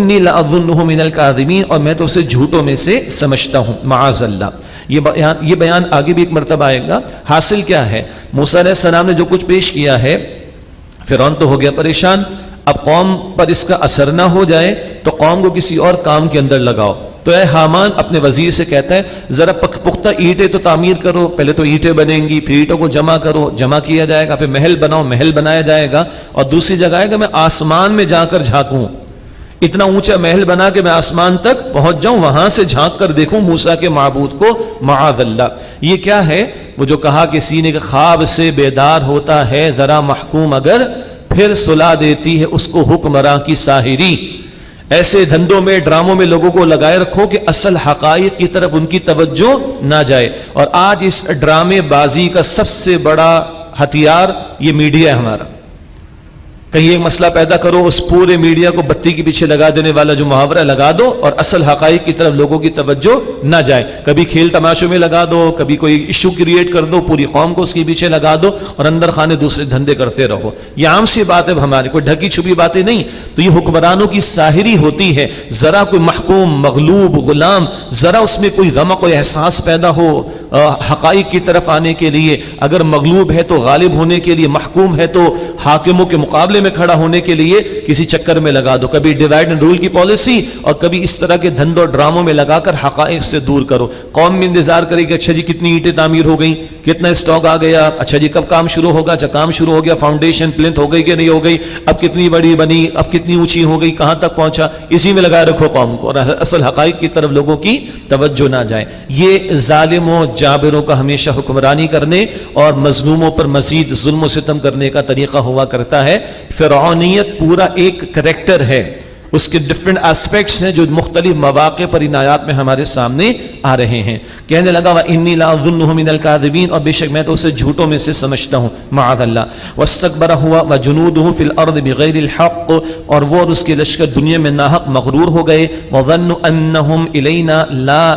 وَإِنِّي لَأَظُنُّهُ مِنَ الْكَاذِبِينَ، اور میں تو اسے جھوٹوں میں سے سمجھتا ہوں، معاذ اللہ۔ یہ بیان آگے بھی ایک مرتبہ آئے گا۔ حاصل کیا ہے؟ موسیٰ علیہ السلام نے جو کچھ پیش کیا ہے، فرعون تو ہو گیا پریشان، اب قوم پر اس کا اثر نہ ہو جائے تو قوم کو کسی اور کام کے اندر لگاؤ۔ تو اے حامان اپنے وزیر سے کہتا ہے ذرا پختہ اینٹیں تو تعمیر کرو، پہلے تو اینٹیں بنیں گی، پھر اینٹوں کو جمع کرو، جمع کیا جائے گا، پھر محل بناؤ، محل بنایا جائے گا، اور دوسری جگہ ہے کہ میں آسمان میں جا کر جھانکوں، اتنا اونچا محل بنا کہ میں آسمان تک پہنچ جاؤں، وہاں سے جھانک کر دیکھوں موسیٰ کے معبود کو، معاذ اللہ۔ یہ کیا ہے؟ وہ جو کہا کہ سینے کے خواب سے بیدار ہوتا ہے ذرا محکوم اگر، پھر سلا دیتی ہے اس کو حکمراں کی ساحری۔ ایسے دھندوں میں، ڈراموں میں لوگوں کو لگائے رکھو کہ اصل حقائق کی طرف ان کی توجہ نہ جائے۔ اور آج اس ڈرامے بازی کا سب سے بڑا ہتھیار یہ میڈیا ہے ہمارا۔ کہیں ایک مسئلہ پیدا کرو، اس پورے میڈیا کو بتی کے پیچھے لگا دینے والا جو محاورہ لگا دو، اور اصل حقائق کی طرف لوگوں کی توجہ نہ جائے۔ کبھی کھیل تماشوں میں لگا دو، کبھی کوئی ایشو کریٹ کر دو، پوری قوم کو اس کے پیچھے لگا دو، اور اندر خانے دوسرے دھندے کرتے رہو۔ یہ عام سی بات ہے ہمارے، کوئی ڈھکی چھپی باتیں نہیں۔ تو یہ حکمرانوں کی ساحری ہوتی ہے۔ ذرا کوئی محکوم، مغلوب، غلام، ذرا اس میں کوئی غم، کوئی احساس پیدا ہو حقائق کی طرف آنے کے لیے، اگر مغلوب ہے تو غالب ہونے کے لیے، محکوم ہے تو حاکموں کے مقابلے میں کھڑا ہونے کے لیے کسی چکر میں لگا دو، کبھی ڈیوائڈ اینڈ رول کی پالیسی، اور کبھی اس طرح کے دھندوں اور ڈراموں میں لگا کر حقائق سے دور کرو۔ قوم میں انتظار کرے کہ اچھا جی کتنی اینٹیں تعمیر ہو گئیں، کتنا اسٹاک آ گیا، اچھا جی کب کام شروع ہوگا، اچھا کام شروع ہو گیا، فاؤنڈیشن پلنتھ ہو گئی کہ نہیں ہو گئی، اب کتنی بڑی بنی، اب کتنی اونچی ہو گئی، کہاں تک پہنچا، اسی میں لگائے رکھو قوم کو، اور اصل حقائق کی طرف لوگوں کی توجہ نہ جائے۔ یہ ظالموں جابروں کا ہمیشہ حکمرانی کرنے اور مظلوموں پر مزید ظلم و ستم کرنے کا طریقہ ہوا کرتا ہے۔ فرعونیت پورا ایک کریکٹر ہے، اس کے ڈفرنٹ ایسپیکٹس ہیں جو مختلف مواقع پر ان آیات میں ہمارے سامنے آ رہے ہیں۔ کہنے لگا وَإِنِّي لَأَظُنُّهُ مِنَ الْكَاذِبِينَ، اور بے شک میں تو اسے جھوٹوں میں سے سمجھتا ہوں، معاذ اللہ۔ وَاسْتَكْبَرَ هُوَ وَجُنُودُهُ فِي الْأَرْضِ بِغَيْرِ الْحَقِّ، اور وہ اور اس کے لشکر دنیا میں ناحق مغرور ہو گئے۔ وَظَنُّوا أَنَّهُمْ إِلَيْنَا لَا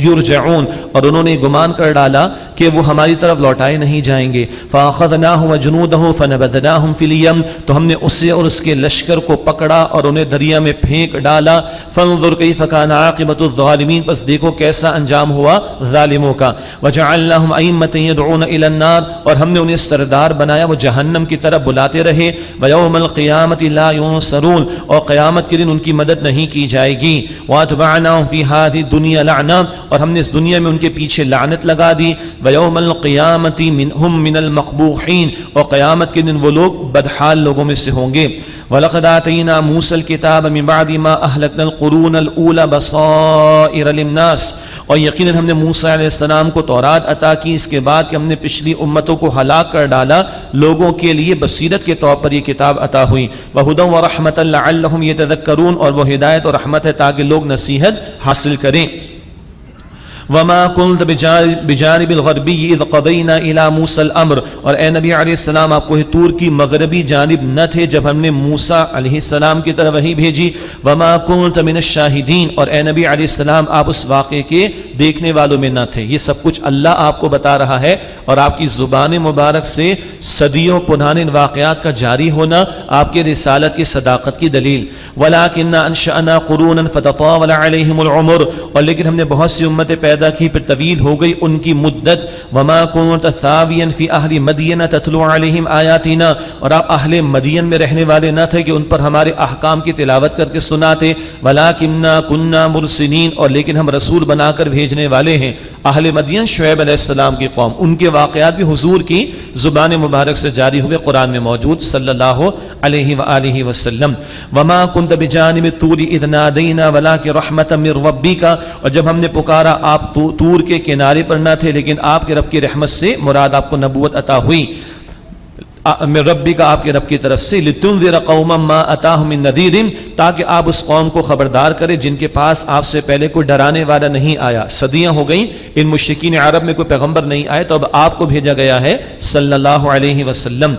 يُرْجَعُونَ، اور انہوں نے گمان کر ڈالا کہ وہ ہماری طرف لوٹائے نہیں جائیں گے۔ فَأَخَذْنَاهُ وَجُنُودَهُ فَنَبَذْنَاهُمْ فِي الْيَمِّ، تو ہم نے اسے اور اس کے لشکر کو پکڑا اور انہیں دریا میں پھینک ڈالا۔ فانظر کیف کان عاقبۃ الظالمین، پس دیکھو کیسا انجام ہوا ظالموں کا۔ وجعلناہم ائمۃ يدعون الی النار، اور ہم نے انہیں سردار بنایا، وہ جہنم کی طرف بلاتے رہے۔ ویوم القیامۃ لا ینصرون، اور قیامت کے دن ان کی مدد نہیں کی جائے گی۔ واتبعناہم فی ہذہ الدنیا لعنہ، اور ہم نے اس دنیا میں ان کے پیچھے لعنت لگا دی۔ ویوم القیامۃ ہم من المقبوحین، اور قیامت کے دن وہ لوگ بدحال لوگوں میں سے ہوں گے۔ وَلَقَدْ آتَيْنَا مُوسَى الْكِتَابَ مِن بَعْدِ مَا أَهْلَكْنَا الْقُرُونَ الْأُولَى بَصَائِرَ لِلنَّاسِ، اور یقیناً ہم نے موسیٰ علیہ السلام کو تورات عطا کی اس کے بعد کہ ہم نے پچھلی امتوں کو ہلاک کر ڈالا، لوگوں کے لیے بصیرت کے طور پر یہ کتاب عطا ہوئی۔ وَهُدًى وَرَحْمَةً لَعَلَّهُمْ يَتَذَكَّرُونَ، اور وہ ہدایت اور رحمت ہے تاکہ لوگ نصیحت حاصل کریں۔ وما كنت بجانب الغربی اذ قضینا الى موسى الامر، اور اے نبی علیہ السلام آپ کوہ طور کی مغربی جانب نہ تھے جب ہم نے موسیٰ علیہ السلام کی طرف وحی بھیجی۔ وما كنت من الشاہدین، اور اے نبی علیہ السلام آپ اس واقعے کے دیکھنے والوں میں نہ تھے۔ یہ سب کچھ اللہ آپ کو بتا رہا ہے، اور آپ کی زبان مبارک سے صدیوں پرانے واقعات کا جاری ہونا آپ کے رسالت کی صداقت کی دلیل۔ ولكننا انشأنا قرونا فتطاول عليهم العمر، اور لیکن ہم نے بہت سی امتیں پیدا کی پھر طویل ہو گئی ان کی مدت۔ وما كنت ثاويا في اهل مدين تتلو عليهم آياتنا، اور آپ اہل مدین میں رہنے والے نہ تھے کہ ان پر ہمارے احکام کی تلاوت کر کے سناتے۔ ولكننا كنا مرسلين، اور لیکن ہم رسول بنا کر بھیجنے والے ہیں۔ اہل مدین شعیب علیہ السلام کی قوم، ان کے واقعات بھی حضور کی زبان مبارک سے جاری ہوئے، قرآن میں موجود صلی اللہ علیہ وآلہ وسلم۔ وما كنت بجانب الطور اذ نادینا ولكن رحمة من ربك، اور جب ہم نے پکارا آپ طور کے کنارے پر نہ تھے لیکن آپ کے رب کی رحمت سے مراد آپ کو نبوت عطا ہوئی۔ من ربی کا آپ کے رب کی طرف سے، لتنذر قوما ما اتاہم من نذیر، تاکہ آپ اس قوم کو خبردار کریں جن کے پاس آپ سے پہلے کوئی ڈرانے والا نہیں آیا۔ صدیاں ہو گئیں ان مشرکین عرب میں کوئی پیغمبر نہیں آئے، تو اب آپ کو بھیجا گیا ہے صلی اللہ علیہ وسلم۔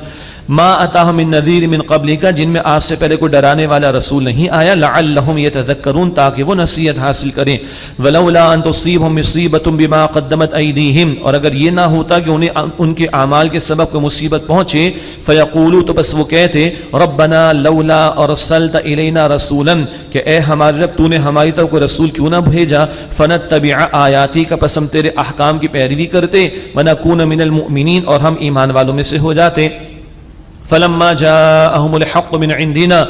ما اتاہم من نذیر من قبلک، جن میں آپ سے پہلے کوئی ڈرانے والا رسول نہیں آیا، لعلہم یتذکرون، تاکہ وہ نصیحت حاصل کریں، ولولا ان تصیبہم مصیبۃ بما قدمت ایدیہم، اور اگر یہ نہ ہوتا کہ انہیں ان کے اعمال کے سبب کوئی مصیبت پہنچے، فیقولوا، تو بس وہ کہتے، ربنا لولا ارسلت الینا رسولا، کہ اے ہمارے رب تو نے ہماری طرف کوئی رسول کیوں نہ بھیجا، فنتبع آیاتی کا، پس ہم تیرے احکام کی پیروی کرتے، ونکون من المؤمنین، اور ہم ایمان والوں میں سے ہو جاتے۔ فلما جاءهم الحق من عندنا،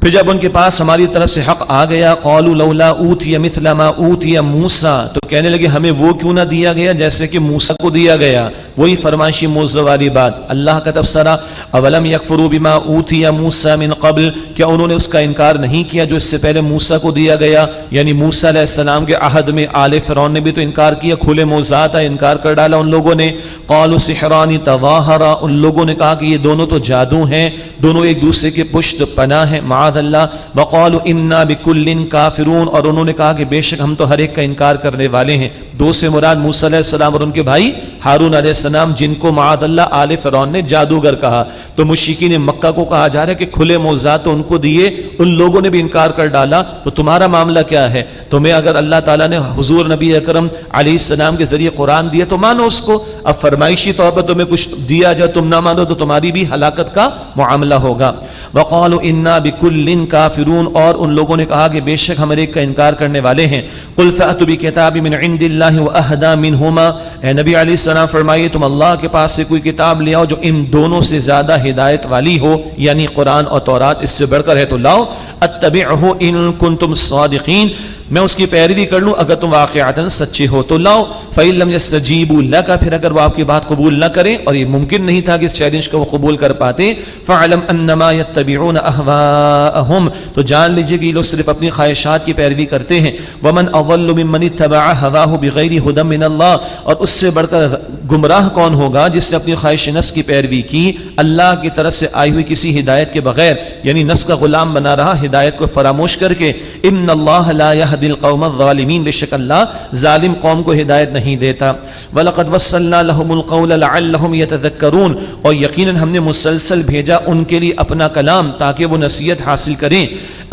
پھر جب ان کے پاس ہماری طرف سے حق آ گیا، قالوا لولا اوتی مثل ما اوتی موسیٰ، تو کہنے لگے ہمیں وہ کیوں نہ دیا گیا جیسے کہ موسیٰ کو دیا گیا۔ وہی فرمائشی موضوع والی بات، اللہ کا تبصرہ، اولم یکفروا بما اوتی موسیٰ من قبل، کیا انہوں نے اس کا انکار نہیں کیا جو اس سے پہلے موسیٰ کو دیا گیا؟ یعنی موسیٰ علیہ السلام کے عہد میں آل فرعون نے بھی تو انکار کیا، کھلے موضوعات انکار کر ڈالا ان لوگوں نے۔ قالوا سحران تظاہرا، ان لوگوں نے کہا کہ یہ دونوں تو جادو ہیں، دونوں ایک دوسرے کے پشت پناہ ہیں، معاذ اللہ۔ وقالوا انا بکل کافرون، اور انہوں نے کہا کہ بے شک ہم تو ہر ایک کا انکار کرنے والے ہیں۔ دو سے مراد موسیٰ علیہ السلام اور ان کے بھائی ہارون علیہ السلام، جن کو معاذ اللہ آل فرعون نے جادوگر کہا۔ تو مشرکین مکہ کو کہا جا رہا ہے کہ کھلے موضوعات تو ان کو دیے، ان لوگوں نے بھی انکار کر ڈالا، تو تمہارا معاملہ کیا ہے؟ تمہیں اگر اللہ تعالیٰ نے حضور نبی اکرم علیہ السلام کے ذریعے قرآن دیا تو مانو اس کو، اب فرمائشی طور پر تمہیں کچھ دیا جائے تم نہ مانو تو تمہاری بھی ہلاکت کا معاملہ ہوگا۔ وقالوا انا بکل کافرون، اور ان لوگوں نے کہا کہ بے شک ہم ایک کا انکار کرنے والے ہیں۔ قل فأتوا بکتاب من عند اللہ واہدی منہما، اے نبی علیہ السلام فرمائیے تم اللہ کے پاس سے کوئی کتاب لے آؤ جو ان دونوں سے زیادہ ہدایت والی ہو، یعنی قرآن اور تورات اس سے بڑھ کر ہے تو لاؤ، اتبعہ ان کنتم صادقین، میں اس کی پیروی کر لوں اگر تم واقعتاً سچے ہو تو لاؤ۔ فَإِن لَمْ يَسْتَجِيبُوا لَكَ، پھر اگر وہ آپ کی بات قبول نہ کریں، اور یہ ممکن نہیں تھا کہ اس چیلنج کو وہ قبول کر پاتے، فَعْلَمْ أَنَّمَا يَتَّبِعُونَ أَهْوَاءَهُمْ، تو جان لیجئے کہ یہ لوگ صرف اپنی خواہشات کی پیروی کرتے ہیں۔ وَمَنْ أَضَلُّ مِمَّنِ اتَّبَعَ هَوَاهُ بِغَيْرِ هُدًى مِنَ اللَّهِ، اور اس سے بڑھ کر گمراہ کون ہوگا جس نے اپنی خواہش نفس کی پیروی کی اللہ کی طرف سے آئی ہوئی کسی ہدایت کے بغیر، یعنی نفس کا غلام بنا رہا ہدایت کو فراموش کر کے۔ إِنَّ اللَّهَ لَا يَهْدِي الْقَوْمَ الظَّالِمِينَ، بے شک اللہ ظالم قوم کو ہدایت نہیں دیتا۔ وَلَقَدْ وَصَّلْنَا لَهُمُ الْقَوْلَ لَعَلَّهُمْ يَتَذَكَّرُونَ، اور یقیناً ہم نے مسلسل بھیجا ان کے لیے اپنا کلام تاکہ وہ نصیحت حاصل کریں۔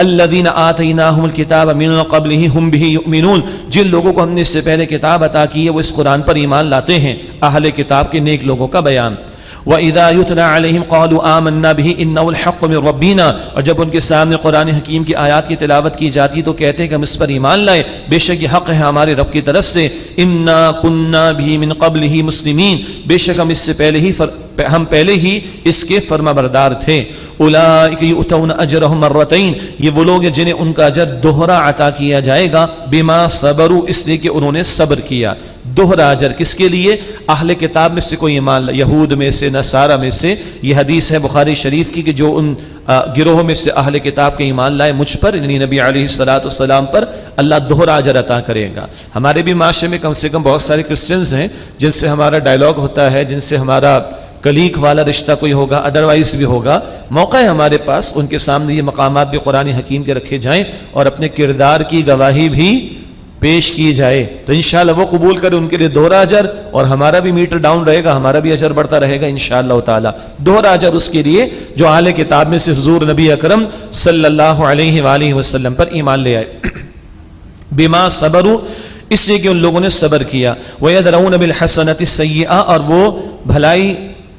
الَّذِينَ آتَيْنَاهُمُ الْكِتَابَ مِن قَبْلِهِ هُمْ بِهِ يُؤْمِنُونَ، جن لوگوں کو ہم نے اس سے پہلے کتاب عطا کی ہے وہ اس قرآن پر ایمان لاتے ہیں، اہل کتاب کے نیک لوگوں کا بیان۔ وَإِذَا يُتْلَى عَلَيْهِمْ قَالُوا آمَنَّا بِهِ إِنَّهُ الْحَقُّ مِن رَّبِّنَا، اور جب ان کے سامنے قرآن حکیم کی آیات کی تلاوت کی جاتی تو کہتے ہیں کہ ہم اس پر ایمان لائے، بے شک یہ حق ہے ہمارے رب کی طرف سے۔ إِنَّا كُنَّا بِهِ مِن قَبْلِهِ مُسْلِمِينَ، بے شک ہم اس سے پہلے ہی اس کے فرما بردار تھے۔ اولئک یؤتون اجرهم مرتین، یہ وہ لوگ ہیں جنہیں ان کا اجر دوہرا عطا کیا جائے گا، بما صبروا، اس لیے کہ انہوں نے صبر کیا۔ دوہرا اجر کس کے لیے؟ اہل کتاب میں سے کوئی ایمان، یہود میں سے، نصارہ میں سے۔ یہ حدیث ہے بخاری شریف کی کہ جو ان گروہ میں سے اہل کتاب کے ایمان لائے مجھ پر، یعنی نبی علیہ الصلوۃ والسلام پر، اللہ دوہرا اجر عطا کرے گا۔ ہمارے بھی معاشرے میں کم سے کم بہت سارے کرسچنز ہیں جن سے ہمارا ڈائلاگ ہوتا ہے، جن سے ہمارا کلیک والا رشتہ کوئی ہوگا، ادروائز بھی ہوگا۔ موقع ہے ہمارے پاس ان کے سامنے یہ مقامات بھی قرآن حکیم کے رکھے جائیں اور اپنے کردار کی گواہی بھی پیش کی جائے، تو انشاءاللہ وہ قبول کرے، ان کے لیے دوہرا اجر، اور ہمارا بھی میٹر ڈاؤن رہے گا، ہمارا بھی اجر بڑھتا رہے گا انشاءاللہ تعالی۔ دوہرا اجر اس کے لیے جو اہل کتاب میں سے حضور نبی اکرم صلی اللہ علیہ وآلہ وسلم پر ایمان لے آئے۔ بما صبروا، اس لیے کہ ان لوگوں نے صبر کیا۔ وَيَدْرَؤُونَ بِالْحَسَنَةِ السَّيِّئَةَ، اور وہ بھلائی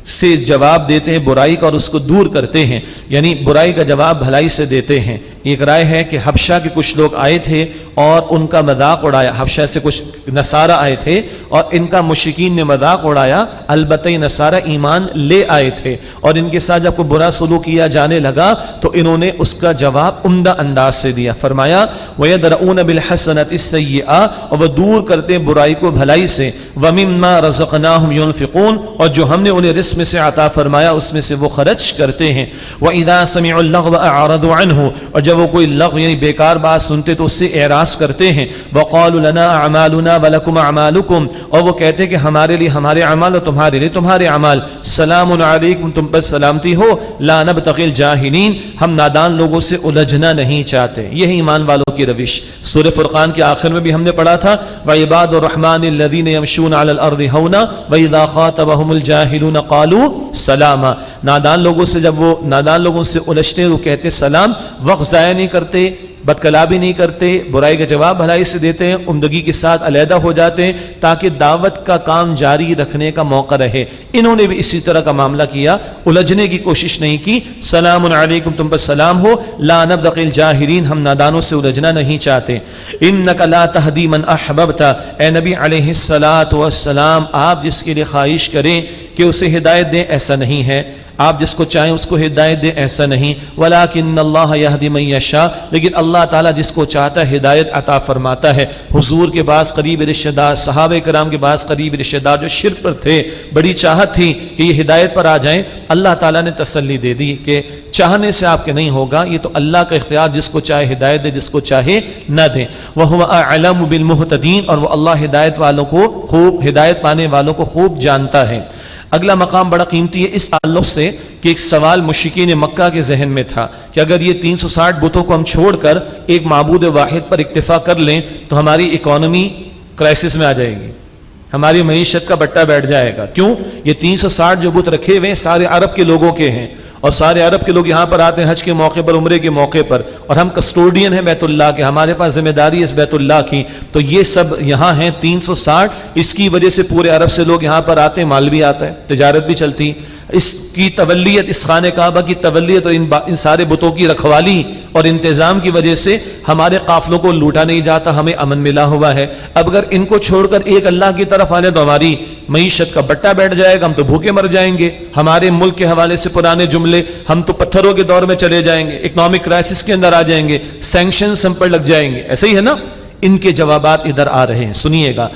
سے جواب دیتے ہیں برائی کا اور اس کو دور کرتے ہیں، یعنی برائی کا جواب بھلائی سے دیتے ہیں۔ ایک رائے ہے کہ حبشہ کے کچھ لوگ آئے تھے اور ان کا مذاق اڑایا، حبشہ سے کچھ نصارہ آئے تھے اور ان کا مشرکین نے مذاق اڑایا، البتہ یہ نصارہ ایمان لے آئے تھے، اور ان کے ساتھ جب کوئی برا سلوک کیا جانے لگا تو انہوں نے اس کا جواب عمدہ انداز سے دیا۔ فرمایا وَيَدْرَؤُونَ بِالْحَسَنَةِ السَّيِّئَةَ، اور وہ دور کرتے ہیں برائی کو بھلائی سے۔ وَمِمَّا رَزَقْنَاهُمْ يُنْفِقُونَ، اور جو ہم نے انہیں رزق میں سے عطا فرمایا اس میں سے وہ خرچ کرتے ہیں۔ وَإِذَا سَمِعُوا اللَّغْوَ أَعْرَضُوا عَنْهُ، اور جب جب وہ کوئی لغو یعنی بیکار بات سنتے تو اس سے اعراض کرتے ہیں. وقالوا لنا اعمالنا ولکم اعمالکم، اور وہ کہتے ہیں کہ ہمارے لیے ہمارے اعمال اور تمہارے لیے تمہارے اعمال. سلام علیکم، تم پر سلامتی ہو. لا نبتغی الجاہلین، ہم نادان لوگوں سے الجھنا نہیں چاہتے. یہی ایمان والوں کی روش. سورہ فرقان کے آخر میں بھی ہم نے پڑھا تھا وعباد الرحمن الذین یمشون علی الارض ہونا واذا خاطبهم الجاہلون قالوا سلاما. نادان لوگوں سے جب وہ نادان لوگوں سے الجھتے وہ کہتے سلام. وقت ضائع نہیں کرتے، بدکلابی نہیں کرتے، برائی کا جواب بھلائی سے دیتے ہیں، عمدگی کے ساتھ علیحدہ ہو جاتے ہیں تاکہ دعوت کا کام جاری رکھنے کا موقع رہے. انہوں نے بھی اسی طرح کا معاملہ کیا، الجھنے کی کوشش نہیں کی. سلام علیکم، تم پر سلام ہو. لا نبتغی الجاہلین، ہم نادانوں سے الجھنا نہیں چاہتے. انک لا تہدی من احببت، اے نبی علیہ الصلاۃ والسلام آپ جس کے لیے خواہش کریں کہ اسے ہدایت دیں ایسا نہیں ہے، آپ جس کو چاہیں اس کو ہدایت دیں ایسا نہیں. ولیکن اللہ یہدی من یشاء، لیکن اللہ تعالیٰ جس کو چاہتا ہے ہدایت عطا فرماتا ہے. حضور کے بعض قریب رشتہ دار، صحابہ کرام کے بعض قریب رشتہ دار جو شرک پر تھے، بڑی چاہت تھی کہ یہ ہدایت پر آ جائیں، اللہ تعالیٰ نے تسلی دے دی کہ چاہنے سے آپ کے نہیں ہوگا، یہ تو اللہ کا اختیار، جس کو چاہے ہدایت دے، جس کو چاہے نہ دے. وَهُوَ أَعْلَمُ بِالْمُهْتَدِينَ، اور وہ اللہ ہدایت والوں کو خوب، ہدایت پانے والوں کو خوب جانتا ہے. اگلا مقام بڑا قیمتی ہے اس تعلق سے کہ ایک سوال مشرکین مکہ کے ذہن میں تھا کہ اگر یہ 360 بتوں کو ہم چھوڑ کر ایک معبود واحد پر اکتفا کر لیں تو ہماری اکانومی کرائسس میں آ جائے گی، ہماری معیشت کا بٹا بیٹھ جائے گا. کیوں؟ یہ 360 جو بت رکھے ہوئے سارے عرب کے لوگوں کے ہیں، اور سارے عرب کے لوگ یہاں پر آتے ہیں حج کے موقع پر، عمرے کے موقع پر، اور ہم کسٹوڈین ہیں بیت اللہ کے، ہمارے پاس ذمہ داری ہے اس بیت اللہ کی. تو یہ سب یہاں ہیں 360، اس کی وجہ سے پورے عرب سے لوگ یہاں پر آتے ہیں، مال بھی آتا ہے، تجارت بھی چلتی. اس کی تولیت، اس خانہ کعبہ کی تولیت اور ان سارے بتوں کی رکھوالی اور انتظام کی وجہ سے ہمارے قافلوں کو لوٹا نہیں جاتا، ہمیں امن ملا ہوا ہے. اب اگر ان کو چھوڑ کر ایک اللہ کی طرف آنے تو ہماری معیشت کا بٹا بیٹھ جائے گا، ہم تو بھوکے مر جائیں گے. ہمارے ملک کے حوالے سے پرانے جملے، ہم تو پتھروں کے دور میں چلے جائیں گے، اکنامک کرائسس کے اندر آ جائیں گے، سینکشنز ہم پر لگ جائیں گے. ایسا ہی ہے نا؟ ان کے جوابات ادھر آ رہے ہیں، سنیے گا.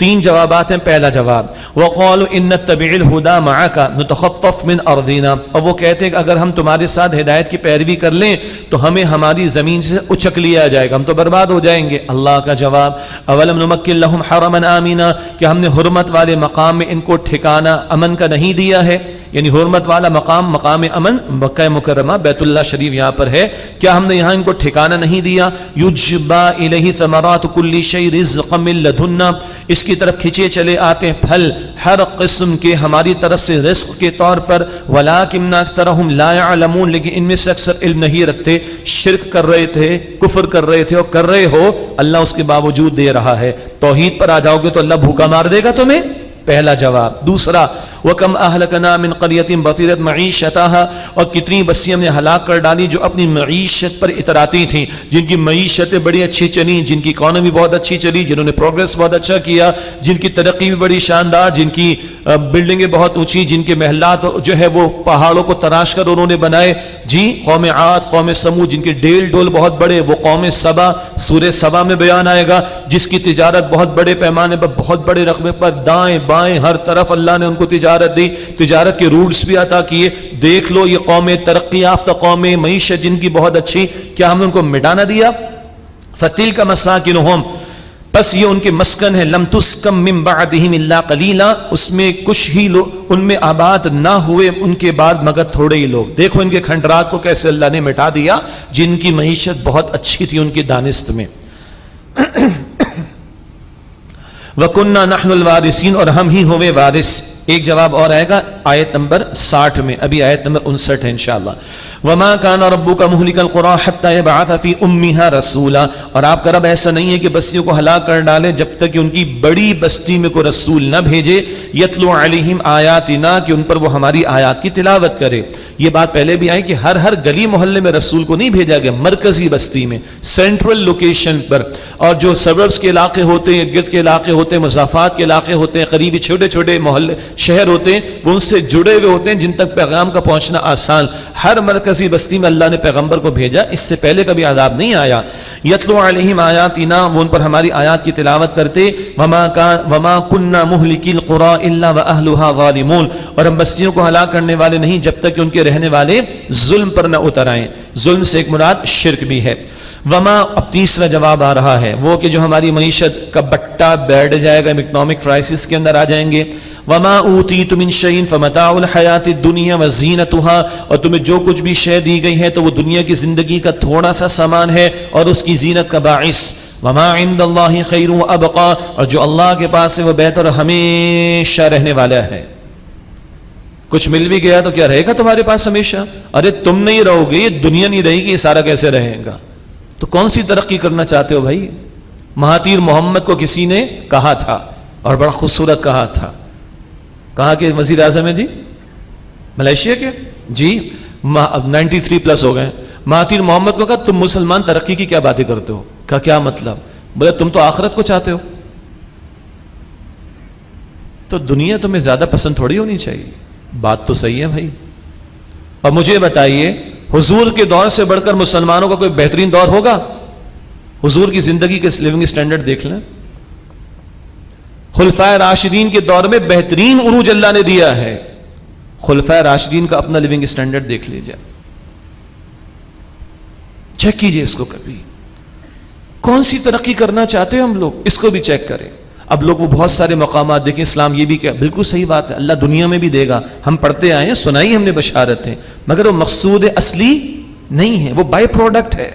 3 جوابات ہیں. پہلا جواب وَقَالُوا إِن نَتَّبِعِ الْهُدَى مَعَكَ نُتَخَطَّفْ مِنْ أَرْضِنَا، اور وہ کہتے ہیں کہ اگر ہم تمہارے ساتھ ہدایت کی پیروی کر لیں تو ہمیں ہماری زمین سے اچک لیا جائے گا، ہم تو برباد ہو جائیں گے. اللہ کا جواب أَوَلَمْ نُمَكِّنْ لَهُمْ حَرَمًا آمِنًا، کہ ہم نے حرمت والے مقام میں ان کو ٹھکانہ امن کا نہیں دیا ہے. یعنی حرمت والا مقام، مقام امن مکہ مکرمہ بیت اللہ شریف یہاں پر ہے، کیا ہم نے یہاں ان کو ٹھکانہ نہیں دیا؟ یجبا الیہ ثمرات کل شیء رزقا من لدنا، اس کی طرف کھینچے چلے آتے ہیں پھل ہر قسم کے ہماری طرف سے رزق کے طور پر. ولکن اکثرهم لا يعلمون، لیکن ان میں سے اکثر علم نہیں رکھتے. شرک کر رہے تھے، کفر کر رہے تھے اور کر رہے ہو، اللہ اس کے باوجود دے رہا ہے. توحید پر آ جاؤ گے تو اللہ بھوکا مار دے گا تمہیں. پہلا جواب. دوسرا وَكَمْ أَهْلَكْنَا مِنْ قَرْيَةٍ بَطِرَتْ مَعِيشَتَهَا، اور کتنی بستیاں ہم نے ہلاک کر ڈالی جو اپنی معیشت پر اتراتی تھیں، جن کی معیشتیں بڑی اچھی چلی، جن کی اکانومی بہت اچھی چلی، جنہوں نے پروگریس بہت اچھا کیا، جن کی ترقی بھی بڑی شاندار، جن کی بلڈنگیں بہت اونچی، جن کے محلات جو ہے وہ پہاڑوں کو تراش کر انہوں نے بنائے. جی قوم عاد، قوم سمود، جن کے ڈیل ڈول بہت بڑے، وہ قوم سبا، سورہ سبا میں بیان آئے گا، جس کی تجارت بہت بڑے پیمانے پر، بہت بڑے رقبے پر، دائیں بائیں ہر طرف اللہ نے ان کو تجارت دی، تجارت کے روٹس بھی عطا کیے. دیکھ لو یہ قوم ترقی یافتہ قوم، معیشت جن کی بہت اچھی، کیا ہم نے ان کو مٹانا دیا؟ فَتِلْكَ مَسَاكِنُهُمْ، بس یہ ان کے مسکن ہے. لم تسکم من بعدہم الا قلیلا، اس میں کچھ ہی لوگ ان میں آباد نہ ہوئے ان کے بعد مگر تھوڑے ہی لوگ. دیکھو ان کے کھنڈرات کو کیسے اللہ نے مٹا دیا، جن کی معیشت بہت اچھی تھی ان کی دانست میں. وَكُنَّا نَحْنُ الْوَارِثِينَ، اور ہم ہی ہوئے وارث. ایک جواب اور آئے گا آیت نمبر 60 میں، ابھی آیت نمبر 59 ہے انشاءاللہ. وَمَا كَانَ رَبُّكَ مُهْلِكَ الْقُرَىٰ حَتَّىٰ يَبْعَثَ فِي أُمِّهَا رَسُولًا، اور آپ کا رب ایسا نہیں ہے کہ بستیوں کو ہلاک کر ڈالے جب تک کہ ان کی بڑی بستی میں کوئی رسول نہ بھیجے. يَتْلُو عَلَيْهِمْ آيَاتِنَا، کہ ان پر وہ ہماری آیات کی تلاوت کرے. یہ بات پہلے بھی آئی کہ ہر گلی محلے میں رسول کو نہیں بھیجا گیا، مرکزی بستی میں، سینٹرل لوکیشن پر. اور جو سبربس کے علاقے ہوتے ہیں، ارد گرد کے علاقے ہوتے ہیں، مسافات کے علاقے ہوتے ہیں، قریبی چھوٹے چھوٹے محلے شہر ہوتے ہیں، وہ ان سے سے جڑے ہوئے ہوتے ہیں جن تک پیغام کا پہنچنا آسان. ہر مرکزی بستی میں اللہ نے پیغمبر کو بھیجا, اس سے پہلے کبھی عذاب نہیں آیا. یتلو علیہم آیاتنا, وہ ان پر ہماری آیات کی تلاوت کرتے. وما کننا مہلکی القری الا واہلھا ظالمون, اور ہم بستیوں کو ہلاک کرنے والے نہیں جب تک کہ ان کے رہنے والے ظلم پر نہ اتر آئیں. ظلم سے ایک مراد شرک بھی ہے. وما, اب تیسرا جواب آ رہا ہے, وہ کہ جو ہماری معیشت کا بٹا بیٹھ جائے گا, ہم اکنامک کرائسس کے اندر آ جائیں گے. وما اوتیتم من شیء فمتاع الحیات الدنیا وزینتها, اور تمہیں جو کچھ بھی شے دی گئی ہے تو وہ دنیا کی زندگی کا تھوڑا سا سامان ہے اور اس کی زینت کا باعث. وما عند اللہ خیر وابقا, اور جو اللہ کے پاس ہے وہ بہتر ہمیشہ رہنے والا ہے. کچھ مل بھی گیا تو کیا رہے گا تمہارے پاس ہمیشہ؟ ارے تم نہیں رہو گے, یہ دنیا نہیں رہے گی, یہ سارا کیسے رہے گا؟ تو کون سی ترقی کرنا چاہتے ہو بھائی؟ مہاتیر محمد کو کسی نے کہا تھا اور بڑا خوبصورت کہا تھا. کہا کہ وزیر اعظم ہے جی ملیشیا کے, جی 93+ ہو گئے. مہاتیر محمد کو کہا تم مسلمان ترقی کی کیا باتیں کرتے ہو؟ کہا کیا مطلب؟ بولے تم تو آخرت کو چاہتے ہو, تو دنیا تمہیں زیادہ پسند تھوڑی ہونی چاہیے. بات تو صحیح ہے بھائی. اور مجھے بتائیے, حضور کے دور سے بڑھ کر مسلمانوں کا کوئی بہترین دور ہوگا؟ حضور کی زندگی کے لیونگ سٹینڈرڈ دیکھ لیں. خلفائے راشدین کے دور میں بہترین عروج اللہ نے دیا ہے. خلفائے راشدین کا اپنا لیونگ سٹینڈرڈ دیکھ لیجیے, چیک کیجئے اس کو کبھی. کون سی ترقی کرنا چاہتے ہیں ہم لوگ, اس کو بھی چیک کریں. اب لوگ وہ بہت سارے مقامات دیکھیں, اسلام یہ بھی کہ بالکل صحیح بات ہے, اللہ دنیا میں بھی دے گا, ہم پڑھتے آئے ہیں, سنائی ہم نے بشارتیں, مگر وہ مقصود اصلی نہیں ہے, وہ بائی پروڈکٹ ہے.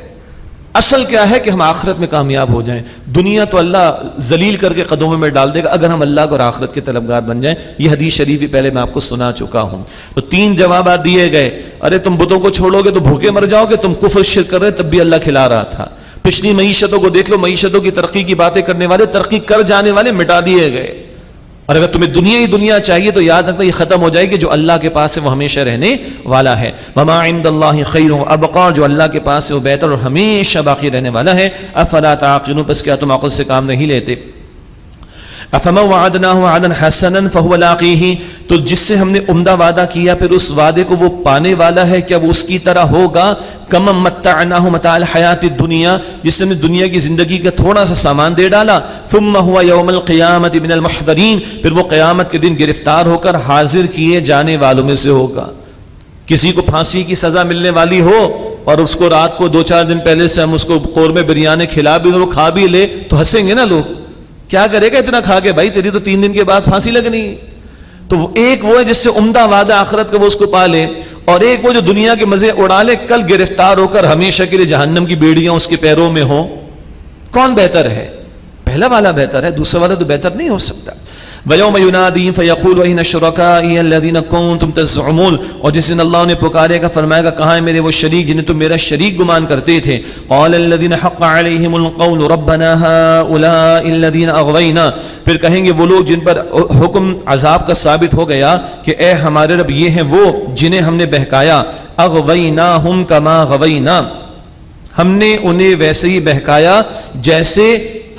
اصل کیا ہے کہ ہم آخرت میں کامیاب ہو جائیں. دنیا تو اللہ ذلیل کر کے قدموں میں ڈال دے گا اگر ہم اللہ کو اور آخرت کے طلبگار بن جائیں. یہ حدیث شریف بھی پہلے میں آپ کو سنا چکا ہوں. تو 3 جوابات دیے گئے. ارے تم بتوں کو چھوڑو گے تو بھوکے مر جاؤ گے, تم کفر شرک کر رہے تب بھی اللہ کھلا رہا تھا. پچھلی معیشتوں کو دیکھ لو, معیشتوں کی ترقی کی باتیں کرنے والے, ترقی کر جانے والے مٹا دیے گئے. اور اگر تمہیں دنیا ہی دنیا چاہیے تو یاد رکھنا یہ ختم ہو جائے گی. جو اللہ کے پاس ہے وہ ہمیشہ رہنے والا ہے. وما عند اللہ خیر وابقا, جو اللہ کے پاس ہے وہ بہتر اور ہمیشہ باقی رہنے والا ہے. افلا تعقلون, بس کیا تم عقل سے کام نہیں لیتے؟ افمن وعدناہ وعدا حسنا فهو لاقیہ, تو جس سے ہم نے عمدہ وعدہ کیا پھر اس وعدے کو وہ پانے والا ہے, کیا وہ اس کی طرح ہوگا؟ کمن متعناہ متاع الحیات الدنیا, جس نے دنیا کی زندگی کا تھوڑا سا سامان دے ڈالا. ثم هو یوم القیامۃ من المحضرین, پھر وہ قیامت کے دن گرفتار ہو کر حاضر کیے جانے والوں میں سے ہوگا. کسی کو پھانسی کی سزا ملنے والی ہو اور اس کو رات کو 2-4 دن پہلے سے ہم اس کو قورمے بریانی کھلا بھی اور وہ کھا بھی لے تو ہنسیں گے نا لوگ. کیا کرے گا اتنا کھا کے؟ بھائی تیری تو 3 دن کے بعد پھانسی لگنی. تو ایک وہ ہے جس سے عمدہ وعدہ آخرت کا وہ اس کو پا لے, اور ایک وہ جو دنیا کے مزے اڑا لے, کل گرفتار ہو کر ہمیشہ کے لیے جہنم کی بیڑیاں اس کے پیروں میں ہوں. کون بہتر ہے؟ پہلا والا بہتر ہے, دوسرا والا تو بہتر نہیں ہو سکتا. وَيَوْمَ يُنَادِهِمْ فَيَقُولُ أَيْنَ شُرَكَائِيَ الَّذِينَ كُنتُمْ تَزْعُمُونَ, اور جس دن اللہ نے پکارے گا, فرمائے گا کہاں ہیں میرے وہ شریک جنہیں تم میرا شریک گمان کرتے تھے. قَالَ الَّذِينَ حَقَّ عَلَيْهِمُ الْقَوْلُ رَبَّنَا هَؤُلَاءِ الَّذِينَ أَغْوَيْنَا, پھر کہیں گے وہ لوگ جن پر حکم عذاب کا ثابت ہو گیا کہ اے ہمارے رب یہ ہیں وہ جنہیں ہم نے بہکایا. أَغْوَيْنَاهُمْ كَمَا غَوَيْنَا, ہم نے انہیں ویسے ہی بہکایا جیسے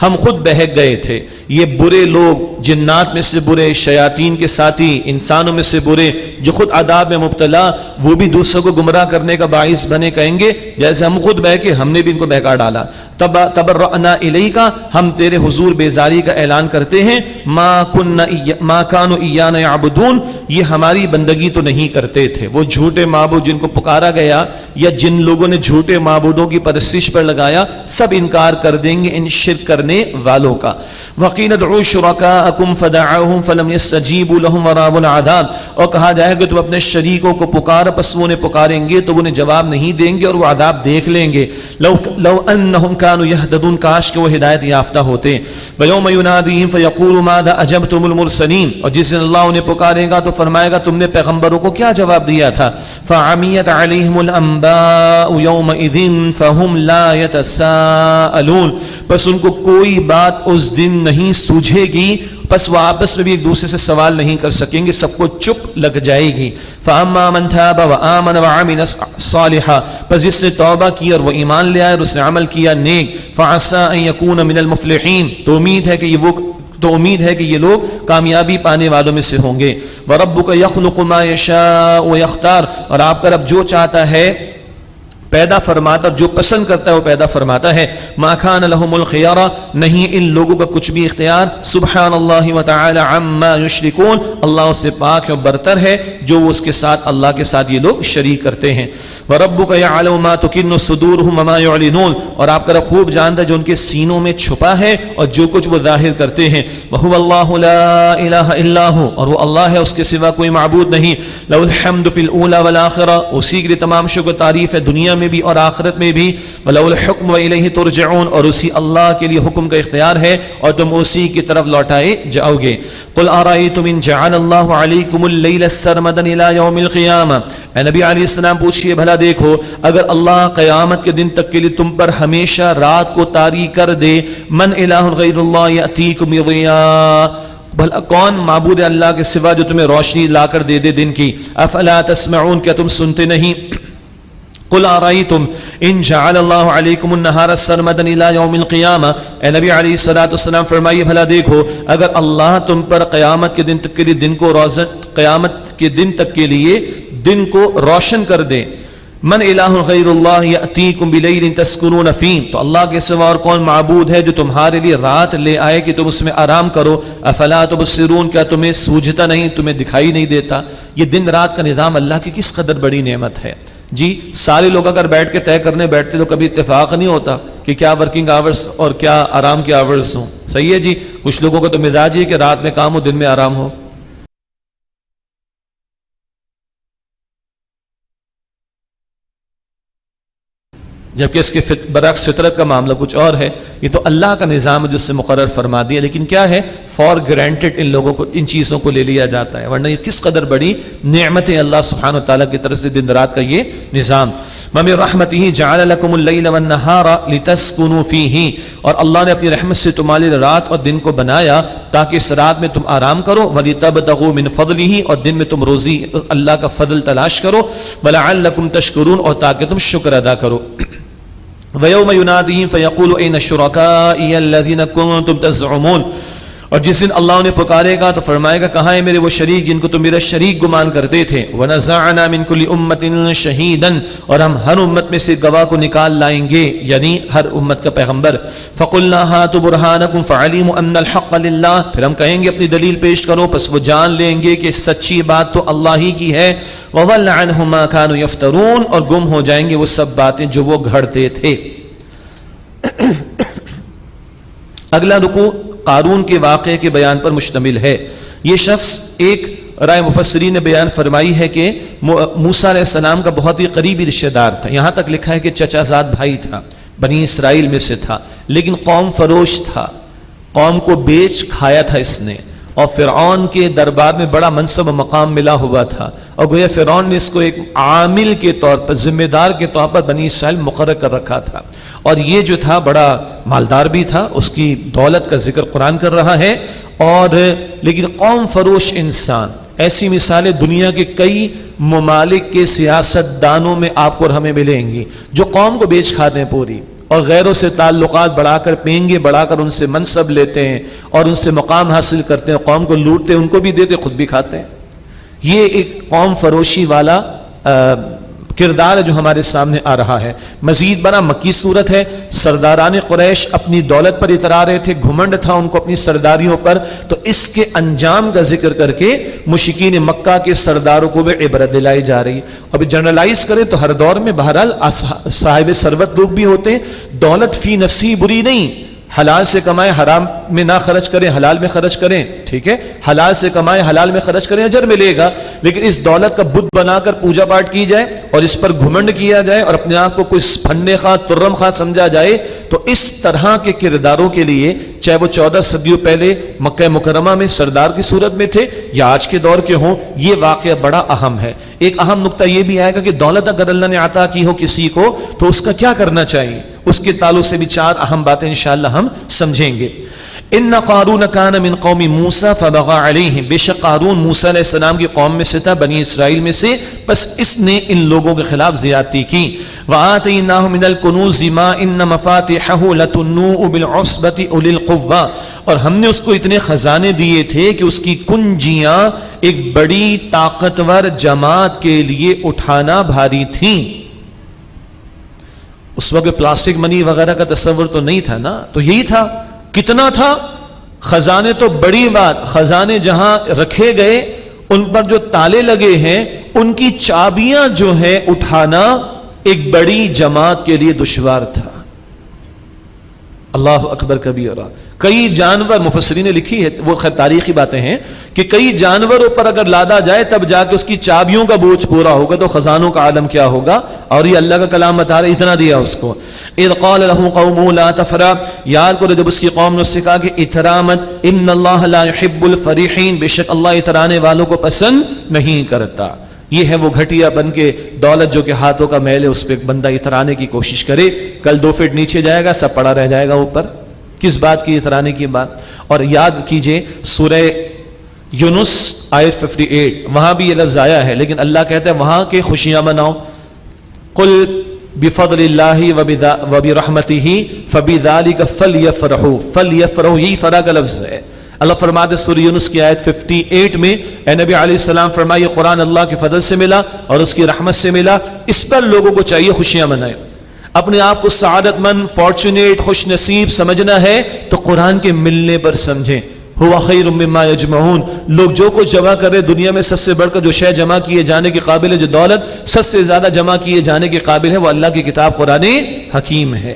ہم خود بہک گئے تھے. یہ برے لوگ, جنات میں سے برے, شیاطین کے ساتھی, انسانوں میں سے برے, جو خود عذاب میں مبتلا, وہ بھی دوسروں کو گمراہ کرنے کا باعث بنے, کہیں گے جیسے ہم خود بہکے ہم نے بھی ان کو بہکا ڈالا. تبرأنا الیک, ہم تیرے حضور بیزاری کا اعلان کرتے ہیں. ما کانوا ایانا یعبدون, یہ ہماری بندگی تو نہیں کرتے تھے. وہ جھوٹے معبود جن کو پکارا گیا یا جن لوگوں نے جھوٹے معبودوں کی پرستش پر لگایا, سب انکار کر دیں گے ان شرک کرنے والوں کا. وقیل ادعوا شرکاءکم فدعوهم فلم یستجیبوا لهم ورأوا العذاب, اور کہا جائے گا تم اپنے شریکوں کو پکار, پس وہ انہیں پکاریں گے تو وہ انہیں جواب نہیں دیں گے اور وہ عذاب دیکھ لیں گے. لو انہم كانوا يهتدون, کاش کہ وہ ہدایت یافتہ ہوتے. ويوم يناديهم فيقول ماذا اجبتم المرسلين, اور جس دن اللہ انہیں پکارے گا تو فرمائے گا تم نے پیغمبروں کو کیا جواب دیا تھا. فعميت عليهم الانباء يومئذ فهم لا يتساءلون, پس ان کو کوئی بات اس دن نہیں سوجھے گی, پس وہ آپس میں بھی ایک دوسرے سے سوال نہیں کر سکیں گے, سب کو چپ لگ جائے گی. فَأَمَّا مَنْ تَابَ وَآمَنَ وَعَمِلَ صَالِحًا, پس جس نے توبہ کی اور وہ ایمان لے آئے اور اس نے عمل کیا نیک, فَعَسَىٰ أَن يَكُونَ مِنَ الْمُفْلِحِينَ, تو امید ہے کہ یہ وہ تو امید ہے کہ یہ لوگ کامیابی پانے والوں میں سے ہوں گے. وَرَبُّكَ يَخْلُقُ مَا يَشَاءُ وَيَخْتَارُ، اور آپ کا رب جو چاہتا ہے پیدا فرماتا، جو پسند کرتا ہے وہ پیدا فرماتا ہے. ما کان لهم الخيار، نہیں ان لوگوں کا کچھ بھی اختیار. سبحان اللہ وتعالی عما یشرکون، اللہ اس سے پاک ہے اور برتر ہے جو وہ اس کے ساتھ اللہ کے ساتھ یہ لوگ شریک کرتے ہیں. وربک یعلم ما تکن صدورهم وما يعلنون، اور آپ کا رب خوب جانتا ہے جو ان کے سینوں میں چھپا ہے اور جو کچھ وہ ظاہر کرتے ہیں. وهو اللہ لا الہ الا هو، اور وہ اللہ ہے اس کے سوا کوئی معبود نہیں. له الحمد فی الاولى والآخرہ، اسی کے لیے تمام شکر تعریف ہے دنیا میں بھی اور آخرت میں بھی. وَلَهُ الْحُكْمُ وَإِلَيْهِ تُرْجَعُونَ، اور اسی اللہ کے لیے حکم کا اختیار ہے اور تم اسی کی طرف لوٹائے جاؤ گے. قُلْ أَرَأَيْتُمْ إِنْ جَعَلَ اللَّهُ عَلَيْكُمُ اللَّيْلَ سَرْمَدًا إِلَى يَوْمِ الْقِيَامَةِ، اے نبی علیہ السلام پوچھئے بھلا دیکھو اگر اللہ قیامت کے دن تک کے لیے تم پر ہمیشہ رات کو طاری کر دے، من الہ غیر اللہ یأتیکم بضیاء، بھلا کون معبود اللہ کے سوا جو تمہیں روشنی لا کر دے دن کی. افلا تسمعون، کیا تم سنتے نہیں. قل ارأيتم ان جعل اللہ علیکم النہار سرمدا الى یوم القیامہ، اے نبی علیہ السلام فرمائیے بھلا دیکھو اگر اللہ تم پر قیامت کے دن تک کے لیے قیامت کے دن تک کے لیے دن کو روشن کر دے. من الہ غیر اللہ یأتیکم بلیل تسکنون فیہ، تو اللہ کے سوا اور کون معبود ہے جو تمہارے لیے رات لے آئے کہ تم اس میں آرام کرو. افلا تبصرون، کیا تمہیں سوجھتا نہیں، تمہیں دکھائی نہیں دیتا. یہ دن رات کا نظام اللہ کی کس قدر بڑی نعمت ہے. جی سارے لوگ اگر بیٹھ کے طے کرنے بیٹھتے تو کبھی اتفاق نہیں ہوتا کہ کیا ورکنگ آورز اور کیا آرام کے آورز ہوں. صحیح ہے جی، کچھ لوگوں کا تو مزاج ہی کہ رات میں کام ہو دن میں آرام ہو. جبکہ اس کے برعکس فطرت کا معاملہ کچھ اور ہے. یہ تو اللہ کا نظام ہے جس سے مقرر فرما دیا، لیکن کیا ہے فار گرانٹڈ ان لوگوں کو ان چیزوں کو لے لیا جاتا ہے، ورنہ یہ کس قدر بڑی نعمت ہے اللہ سبحانہ وتعالیٰ کی طرف سے دن رات کا یہ نظام. وَمِن رَحْمَتِهِ جَعَلَ لَكُمُ اللَّيْلَ وَالنَّهَارَ لِتَسْكُنُوا فِيهِ، اور اللہ نے اپنی رحمت سے تمہارے لیے رات اور دن کو بنایا تاکہ اس رات میں تم آرام کرو. وَلِتَبْتَغُوا مِن فَضْلِهِ، اور دن میں تم روزی اللہ کا فضل تلاش کرو. وَلَعَلَّكُمْ تَشْكُرُونَ، اور تاکہ تم شکر ادا کرو. وَيَوْمَ يُنَادِيهِمْ فَيَقُولُ أَيْنَ شُرَكَائِيَ الَّذِينَ كُنتُمْ تَزْعُمُونَ، اور جس دن اللہ انہیں پکارے گا تو فرمائے گا کہاں ہیں میرے وہ شریک جن کو تم میرا شریک گمان کرتے تھے. وَنَزَعْنَا مِن كُلِّ أُمَّةٍ شَهِيدًا، اور ہم ہر امت میں سے گواہ کو نکال لائیں گے، یعنی ہر امت کا پیغمبر. فَقُلْنَا هَاتُوا بُرْهَانَكُمْ فَعَلِمُوا أَنَّ الْحَقَّ لِلَّهِ، پھر ہم کہیں گے اپنی دلیل پیش کرو، پس وہ جان لیں گے کہ سچی بات تو اللہ ہی کی ہے. وَضَلَّ عَنْهُمْ مَا كَانُوا يَفْتَرُونَ، اور گم ہو جائیں گے وہ سب باتیں جو وہ گھڑتے تھے. اگلا رکوع قارون کے واقعے کے بیان پر مشتمل ہے. یہ شخص ایک رائے مفسرین نے بیان فرمائی ہے کہ موسیٰ علیہ السلام کا بہت ہی قریبی رشتہ دار تھا. یہاں تک لکھا ہے کہ چچا زاد بھائی تھا، بنی اسرائیل میں سے تھا، لیکن قوم فروش تھا، قوم کو بیچ کھایا تھا اس نے، اور فرعون کے دربار میں بڑا منصب و مقام ملا ہوا تھا، اور گویا فرعون نے اس کو ایک عامل کے طور پر، ذمہ دار کے طور پر بنی اسرائیل مقرر کر رکھا تھا. اور یہ جو تھا بڑا مالدار بھی تھا، اس کی دولت کا ذکر قرآن کر رہا ہے. اور لیکن قوم فروش انسان، ایسی مثالیں دنیا کے کئی ممالک کے سیاست دانوں میں آپ کو اور ہمیں ملیں گی جو قوم کو بیچ کھاتے ہیں پوری، اور غیروں سے تعلقات بڑھا کر، پینگے بڑھا کر ان سے منصب لیتے ہیں اور ان سے مقام حاصل کرتے ہیں، قوم کو لوٹتے ہیں، ان کو بھی دیتے، خود بھی کھاتے ہیں. یہ ایک قوم فروشی والا کردار ہے جو ہمارے سامنے آ رہا ہے. مزید برآں مکی صورت ہے. سرداران قریش اپنی دولت پر اترا رہے تھے، گھمنڈ تھا ان کو اپنی سرداریوں پر، تو اس کے انجام کا ذکر کر کے مشرکین مکہ کے سرداروں کو بھی عبرت دلائی جا رہی. اب جنرلائز کریں تو ہر دور میں بہرحال صاحب ثروت لوگ بھی ہوتے ہیں. دولت فی نفسی بری نہیں، حلال سے کمائے حرام میں نہ خرچ کریں، حلال میں خرچ کریں، ٹھیک ہے، حلال سے کمائے حلال میں خرچ کریں، اجر ملے گا. لیکن اس دولت کا بت بنا کر پوجا پاٹ کی جائے اور اس پر گھمنڈ کیا جائے اور اپنے آپ کو کوئی پھنڈے خواہ ترم خواہ سمجھا جائے، تو اس طرح کے کرداروں کے لیے چاہے وہ 14 صدیوں پہلے مکہ مکرمہ میں سردار کی صورت میں تھے یا آج کے دور کے ہوں، یہ واقعہ بڑا اہم ہے. ایک اہم نقطہ یہ بھی آئے گا کہ دولت اگر اللہ نے عطا کی ہو کسی کو تو اس کا کیا کرنا چاہیے، اس کے تعلق سے بھی 4 اہم باتیں انشاءاللہ ہم سمجھیں گے. ان قارون کان من قوم موسیٰ فبغى علیہم، بے شک قارون موسیٰ علیہ السلام کی قوم میں سے تھا، بنی اسرائیل میں سے، بس اس نے ان لوگوں کے خلاف زیادتی کی. وآتیناہ من الکنوز ما ان مفاتحہ لتنوء بالعصبۃ اولی القوہ، اور ہم نے اس کو اتنے خزانے دیے تھے کہ اس کی کنجیاں ایک بڑی طاقتور جماعت کے لیے اٹھانا بھاری تھیں. اس وقت پلاسٹک منی وغیرہ کا تصور تو نہیں تھا نا، تو یہی تھا. کتنا تھا خزانے؟ تو بڑی بات، خزانے جہاں رکھے گئے ان پر جو تالے لگے ہیں ان کی چابیاں جو ہے اٹھانا ایک بڑی جماعت کے لیے دشوار تھا. اللہ اکبر کبیرہ. کئی جانور، مفسرین نے لکھی ہے، وہ خیر تاریخی باتیں ہیں، کہ کئی جانوروں پر اگر لادا جائے تب جا کے اس کی چابیوں کا بوجھ پورا ہوگا، تو خزانوں کا عالم کیا ہوگا. اور یہ اللہ کا کلام بتا رہا ہے، اتنا دیا اس کو. اذ قال له قومه لا تفرح، یاد کرو جب اس کی قوم نے اس سے کہا کہ اترا مت، ان اللہ لا يحب الفریحین، بے شک اللہ اترانے والوں کو پسند نہیں کرتا. یہ ہے وہ گھٹیا بن کے دولت جو کہ ہاتھوں کا میل ہے اس پہ بندہ اترانے کی کوشش کرے، کل 2 فٹ نیچے جائے گا، سب پڑا رہ جائے گا اوپر. کس بات کی اترانے کی بات. اور یاد کیجئے سورہ یونس آیت 58، وہاں بھی یہ لفظ آیا ہے، لیکن اللہ کہتا ہے وہاں کے خوشیاں مناؤ. قل بفضل اللہ وبرحمتہ فبذلک فلیفرحوا، فلیفرحوا یہی فرح کا لفظ ہے. اللہ فرماتے سورہ یونس کی آیت 58 میں، اے نبی علیہ السلام فرمائیے قرآن اللہ کے فضل سے ملا اور اس کی رحمت سے ملا، اس پر لوگوں کو چاہیے خوشیاں منائیں. اپنے آپ کو سعادت مند، فارچونیٹ، خوش نصیب سمجھنا ہے تو قرآن کے ملنے پر سمجھیں. ہوا خیر مما یجمعون، لوگ جو کچھ جمع کرے دنیا میں سب سے بڑھ کر جو شے جمع کیے جانے کے قابل ہے، جو دولت سب سے زیادہ جمع کیے جانے کے قابل ہے، وہ اللہ کی کتاب قرآن حکیم ہے.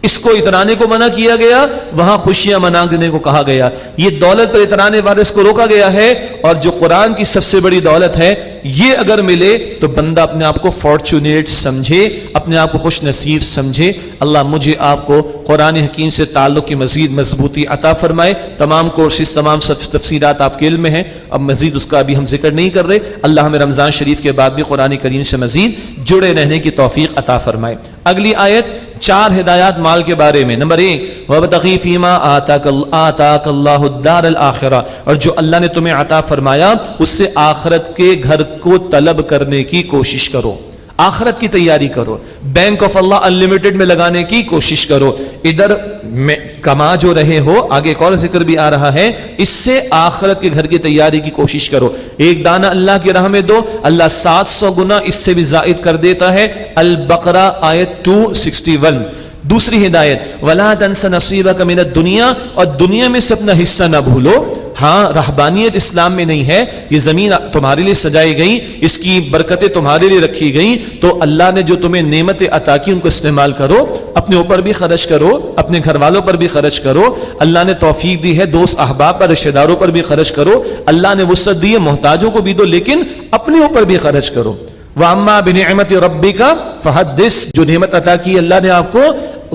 اس کو اترانے کو منع کیا گیا، وہاں خوشیاں منانے کو کہا گیا. یہ دولت پر اترانے والے اس کو روکا گیا ہے. اور جو قرآن کی سب سے بڑی دولت ہے، یہ اگر ملے تو بندہ اپنے آپ کو فارچونیٹ سمجھے، اپنے آپ کو خوش نصیب سمجھے. اللہ مجھے آپ کو قرآن حکیم سے تعلق کی مزید مضبوطی عطا فرمائے. تمام کورسز، تمام تفسیرات آپ کے علم میں ہیں، اب مزید اس کا ابھی ہم ذکر نہیں کر رہے. اللہ ہمیں رمضان شریف کے بعد بھی قرآن کریم سے مزید جڑے رہنے کی توفیق عطا فرمائے. اگلی آیت 4 ہدایات مال کے بارے میں. نمبر 1، وَابْتَغِ فِي مَا آتَاكَ اللَّهُ الدَّارَ الْآخِرَةَ، اور جو اللہ نے تمہیں عطا فرمایا اس سے آخرت کے گھر کو طلب کرنے کی کوشش کرو، آخرت کی تیاری کرو، بینک آف اللہ انلمیٹڈ میں لگانے کی کوشش کرو. ادھر میں کما جو رہے ہو، آگے ایک اور ذکر بھی آ رہا ہے، اس سے آخرت کے گھر کی تیاری کی کوشش کرو. ایک دانہ اللہ کی راہ میں دو، اللہ 700 گنا اس سے بھی زائد کر دیتا ہے. البقرہ آیت 261. دوسری ہدایت، وَلَا تَنْسَ نَصِيبَكَ مِنَ الدُّنْيَا، اور دنیا میں سے اپنا حصہ نہ بھولو. ہاں رہبانیت اسلام میں نہیں ہے، یہ زمین تمہارے لیے سجائی گئی، اس کی برکتیں تمہارے لیے رکھی گئیں، تو اللہ نے جو تمہیں نعمتیں عطا کی ان کو استعمال کرو، اپنے اوپر بھی خرچ کرو، اپنے گھر والوں پر بھی خرچ کرو. اللہ نے توفیق دی ہے دوست احباب پر، رشتہ داروں پر بھی خرچ کرو. اللہ نے وسعت دی ہے محتاجوں کو بھی دو، لیکن اپنے اوپر بھی خرچ کرو. وَأَمَّا بِنِعْمَةِ رَبِّكَ فَحَدِّثْ، جو نعمت عطا کی اللہ نے آپ کو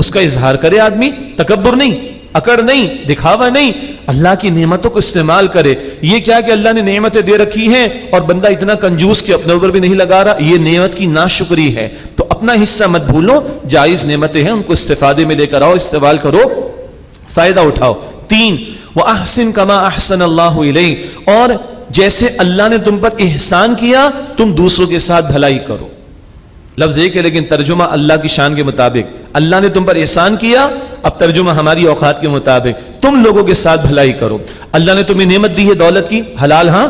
اس کا اظہار کرے آدمی، تکبر نہیں، اکڑ نہیں، دکھاوا نہیں، اللہ کی نعمتوں کو استعمال کرے. یہ کیا کہ اللہ نے نعمتیں دے رکھی ہیں اور بندہ اتنا کنجوس کہ اپنے اوپر بھی نہیں لگا رہا، یہ نعمت کی ناشکری ہے. تو اپنا حصہ مت بھولو، جائز نعمتیں ہیں ان کو استفادے میں لے کر آؤ، استعمال کرو، فائدہ اٹھاؤ. 3، وَأَحْسِن كَمَا أَحْسَنَ اللَّهُ إِلَيْكَ، اور جیسے اللہ نے تم پر احسان کیا تم دوسروں کے ساتھ بھلائی کرو. لفظ ایک ہے لیکن ترجمہ اللہ کی شان کے مطابق. اللہ نے تم پر احسان کیا، اب ترجمہ ہماری اوقات کے مطابق، تم لوگوں کے ساتھ بھلائی کرو. اللہ نے تمہیں نعمت دی ہے دولت کی، حلال، ہاں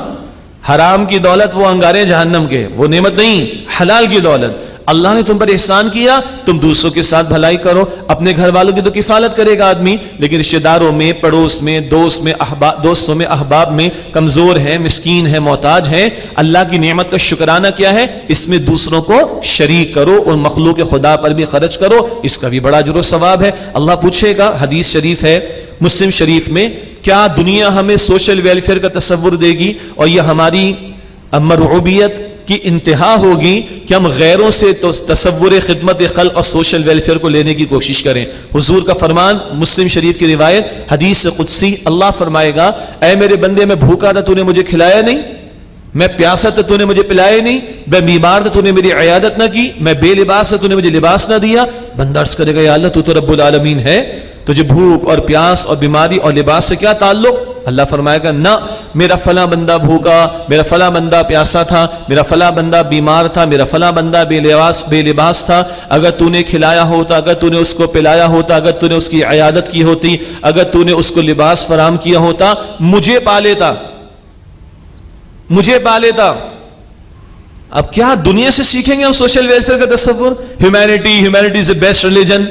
حرام کی دولت وہ انگارے جہنم کے، وہ نعمت نہیں، حلال کی دولت. اللہ نے تم پر احسان کیا، تم دوسروں کے ساتھ بھلائی کرو. اپنے گھر والوں کی تو کفالت کرے گا آدمی، لیکن رشتہ داروں میں، پڑوس میں، دوستوں میں، احباب میں کمزور ہے، مسکین ہے، محتاج ہے. اللہ کی نعمت کا شکرانہ کیا ہے؟ اس میں دوسروں کو شریک کرو اور مخلوق خدا پر بھی خرچ کرو، اس کا بھی بڑا اجر و ثواب ہے. اللہ پوچھے گا، حدیث شریف ہے مسلم شریف میں، کیا دنیا ہمیں سوشل ویلفیئر کا تصور دے گی اور یہ ہماری مرعوبیت کی انتہا ہوگی کہ ہم غیروں سے تصور خدمت خلق اور سوشل ویلفیئر کو لینے کی کوشش کریں؟ حضور کا فرمان، مسلم شریف کی روایت، حدیث قدسی، اللہ فرمائے گا، اے میرے بندے میں بھوکا تھا تو نے مجھے کھلایا نہیں، میں پیاسا تھا تو نے مجھے پلایا نہیں، میں بیمار تھا تو نے میری عیادت نہ کی، میں بے لباس تھا تو نے مجھے لباس نہ دیا. بندہ عرض کرے گا یا اللہ تو رب العالمین ہے، تجھے بھوک اور پیاس اور بیماری اور لباس سے کیا تعلق؟ اللہ فرمائے گا نہ، میرا فلاں بندہ بھوکا، میرا فلاں بندہ پیاسا تھا، میرا فلاں بندہ بیمار تھا، میرا فلاں بندہ بے لباس تھا، اگر تو نے کھلایا ہوتا، اگر تو نے اس کو پلایا ہوتا، اگر تو نے اس کی عیادت کی ہوتی، اگر تو نے اس کو لباس فراہم کیا ہوتا، مجھے پا لیتا، مجھے پا لیتا۔ اب کیا دنیا سے سیکھیں گے ہم سوشل ویلفیئر کا تصور؟ Humanity is a best religion,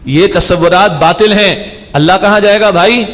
یہ تصورات باطل ہیں۔ اللہ کہاں جائے گا بھائی؟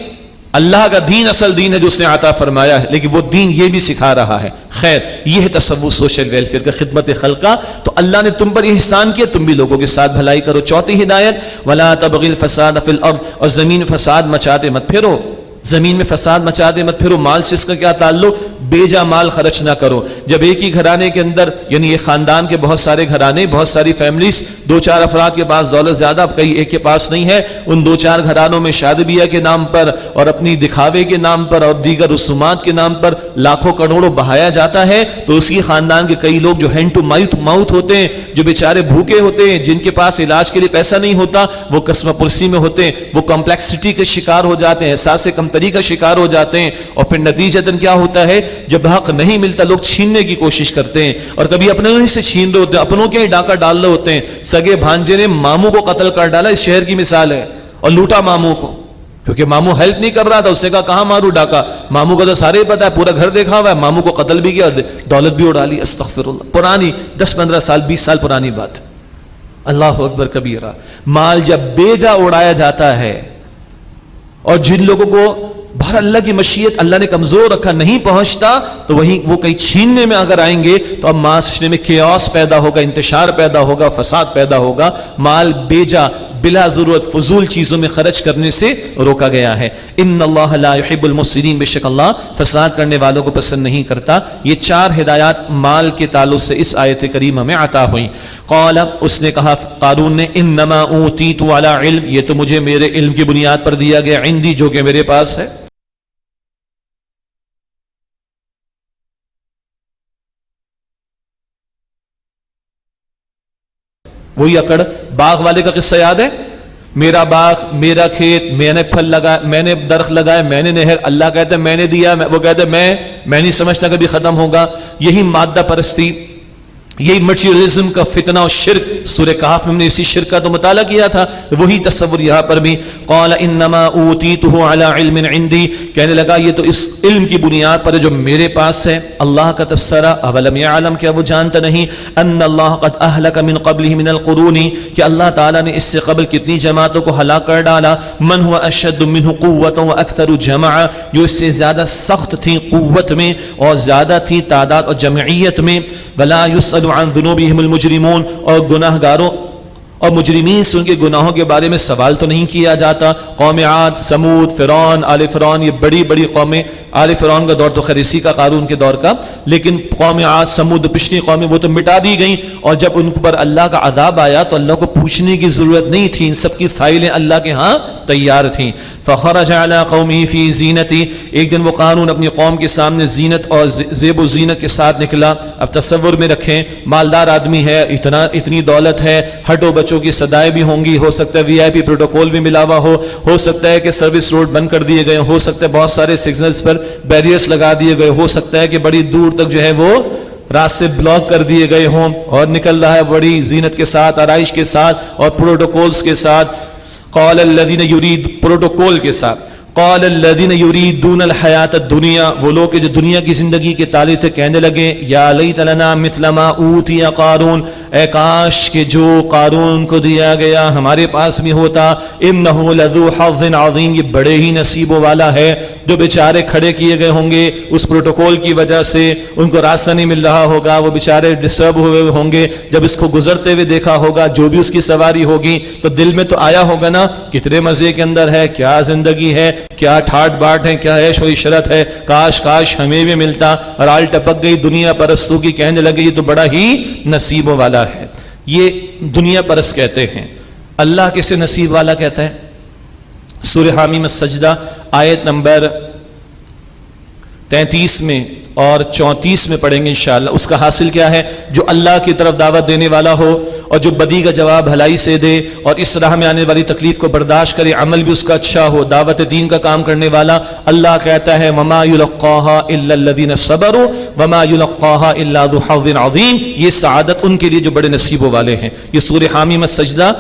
اللہ کا دین اصل دین ہے جو اس نے عطا فرمایا ہے، لیکن وہ دین یہ بھی سکھا رہا ہے۔ خیر، یہ ہے تصور سوشل ویلفیئر کا، خدمت خلق کا۔ تو اللہ نے تم پر احسان کیا، تم بھی لوگوں کے ساتھ بھلائی کرو۔ چوتھی ہدایت، وَلَا تَبْغِ الْفَسَادَ فِي الْأَرْضِ، اور زمین فساد مچاتے مت پھرو، زمین میں فساد مچاتے مت پھرو۔ مال سے اس کا کیا تعلق؟ بے جا مال خرچ نہ کرو۔ جب ایک ہی گھرانے کے اندر، یعنی ایک خاندان کے بہت سارے گھرانے، بہت ساری فیملیز، دو چار افراد کے پاس دولت زیادہ، اب کئی ایک کے پاس نہیں ہے، ان دو چار گھرانوں میں شادی بیاہ کے نام پر اور اپنی دکھاوے کے نام پر اور دیگر رسومات کے نام پر لاکھوں کروڑوں بہایا جاتا ہے، تو اسی خاندان کے کئی لوگ جو ہینڈ ٹو ماؤتھ ہوتے ہیں، جو بیچارے بھوکے ہوتے ہیں، جن کے پاس علاج کے لیے پیسہ نہیں ہوتا، وہ قسمہ پرسی میں ہوتے ہیں، وہ کمپلیکسٹی کے شکار ہو جاتے ہیں، احساس کمتری کا شکار ہو جاتے ہیں، اور پھر نتیجتاً کیا ہوتا ہے؟ جب حق نہیں ملتا لوگ چھیننے کی کوشش کرتے ہیں، اور کبھی اپنے ہی سے چھین رہے ہوتے ہیں، اپنوں کے ہی ڈاکہ ڈال رہے ہوتے ہیں۔ سگے بھانجے نے ماموں کو قتل کر ڈالا، اس شہر کی مثال ہے، اور لوٹا ماموں کو، کیونکہ ماموں ہیلپ نہیں کر رہا تھا۔ اس نے کہا کہاں ماروں ڈاکہ؟ ماموں کو تو سارے ہی پتا ہے، پورا گھر دیکھا ہوا ہے، ماموں کو قتل بھی کیا اور دولت بھی اڑا لی۔ استغفر اللہ، پرانی 10-15 سال 20 سال پرانی بات۔ اللہ اکبر کبیرہ۔ مال جب بے جا اڑایا جاتا ہے، اور جن لوگوں کو بہر اللہ کی مشیت اللہ نے کمزور رکھا نہیں پہنچتا، تو وہیں وہ کہیں چھیننے میں اگر آئیں گے تو اب معاشرے میں کیوس پیدا ہوگا، انتشار پیدا ہوگا، فساد پیدا ہوگا۔ مال بیجا بلا ضرورت فضول چیزوں میں خرچ کرنے سے روکا گیا ہے۔ ان اللہ لا يحب المفسدین، بے شک اللہ فساد کرنے والوں کو پسند نہیں کرتا۔ یہ 4 ہدایات مال کے تعلق سے اس آیت کریمہ میں عطا ہوئی۔ قال، اس نے کہا قارون نے، انما اوتیت علی علم، یہ تو مجھے میرے علم کی بنیاد پر دیا گیا، عندی، جو کہ میرے پاس ہے۔ وہی اکڑ باغ والے کا قصہ یاد ہے؟ میرا باغ، میرا کھیت، میں نے پھل لگایا، میں نے درخت لگایا، میں نے نہر، اللہ کہتا ہے میں نے دیا، وہ کہتا ہے میں نہیں سمجھتا کبھی ختم ہوگا۔ یہی مادہ پرستی، یہی مٹیریلزم کا فتنہ اور شرک، سورہ کہف میں ہم نے اسی شرک کا تو مطالعہ کیا تھا، وہی تصور یہاں پر بھی۔ قال انما اوتیتہ علی علم عندی، کہنے لگا یہ تو اس علم کی بنیاد پر ہے جو میرے پاس ہے۔ اللہ کا تبصرہ، اولم یعلم، کیا وہ جانتا نہیں، ان اللہ قد اہلک من قبلہ من القرون، کہ اللہ تعالیٰ نے اس سے قبل کتنی جماعتوں کو ہلاک کر ڈالا۔ من هو اشد منہ قوۃ واکثر جمعا، جو اس سے زیادہ سخت تھیں قوت میں اور زیادہ تھی تعداد اور جمعیت میں۔ ولا يسأل عن ذنوبهم المجرمون، اور گناہ گاروں اور مجرمین سے ان کے گناہوں کے بارے میں سوال تو نہیں کیا جاتا۔ قوم عاد، سمود، فرعون، آل فرعون، یہ بڑی بڑی قومیں، آل فرعون کا دور تو خیر اسی کا، قارون کے دور کا، لیکن قوم عاد، سمود، پچھلی قومیں وہ تو مٹا دی گئیں، اور جب ان پر اللہ کا عذاب آیا تو اللہ کو پوچھنے کی ضرورت نہیں تھی، ان سب کی فائلیں اللہ کے ہاں تیار تھیں۔ فخرج علی قومہ فی زینتی، ایک دن وہ قارون اپنی قوم کے سامنے زینت اور زیب و زینت کے ساتھ نکلا۔ اب تصور میں رکھیں، مالدار آدمی ہے، اتنی دولت ہے، ہٹو بچوں کی صدائیں بھی ہوں گی، ہو سکتا ہے وی آئی پی پروٹوکول بھی ملا ہوا ہو سکتا ہے کہ سروس روڈ بند کر دیے گئے، ہو سکتا ہے بہت سارے سگنلز پر بیریئرز لگا دیے گئے، ہو سکتا ہے کہ بڑی دور تک جو ہے وہ راستے بلاک کر دیے گئے ہوں، اور نکل رہا ہے بڑی زینت کے ساتھ، آرائش کے ساتھ اور پروٹوکولز کے ساتھ۔ قال الذین یرید، پروٹوکول کے ساتھ، قال الذین یریدون الحیات الدنیا، وہ لوگ کہ جو دنیا کی زندگی کے تالے تھے، کہنے لگے یا لیت لنا مثل ما اوتی قارون، اے کاش کہ جو قارون کو دیا گیا ہمارے پاس بھی ہوتا، انہ لذو حظ عظیم، یہ بڑے ہی نصیبوں والا ہے۔ جو بیچارے کھڑے کیے گئے ہوں گے اس پروٹوکول کی وجہ سے، ان کو راستہ نہیں مل رہا ہوگا، وہ بیچارے ڈسٹرب ہوئے ہوں گے، جب اس کو گزرتے ہوئے دیکھا ہوگا، جو بھی اس کی سواری ہوگی تو دل میں تو آیا ہوگا نا، کتنے مزے کے اندر ہے، کیا زندگی ہے، کیا ٹھاٹ باٹ ہے، کیا عیش و عشرت ہے، کاش کاش ہمیں بھی ملتا۔ اور آل ٹپک گئی دنیا پرستوں کی، کہنے لگے یہ تو بڑا ہی نصیبوں والا ہے۔ یہ دنیا پرست کہتے ہیں۔ اللہ کسے نصیب والا کہتا ہے؟ سورہ حامیم السجدہ آیت نمبر 33 میں اور 34 میں پڑھیں گے انشاءاللہ۔ اس کا حاصل کیا ہے؟ جو اللہ کی طرف دعوت دینے والا ہو اور جو بدی کا جواب بھلائی سے دے اور اس راہ میں آنے والی تکلیف کو برداشت کرے، عمل بھی اس کا اچھا ہو، دعوت دین کا کام کرنے والا، اللہ کہتا ہے وما یلقاها الا الذین صبروا وما یلقاها الا ذو حظ عظیم، یہ سعادت ان کے لیے جو بڑے نصیبوں والے ہیں۔ یہ سورہ حامیم السجدہ،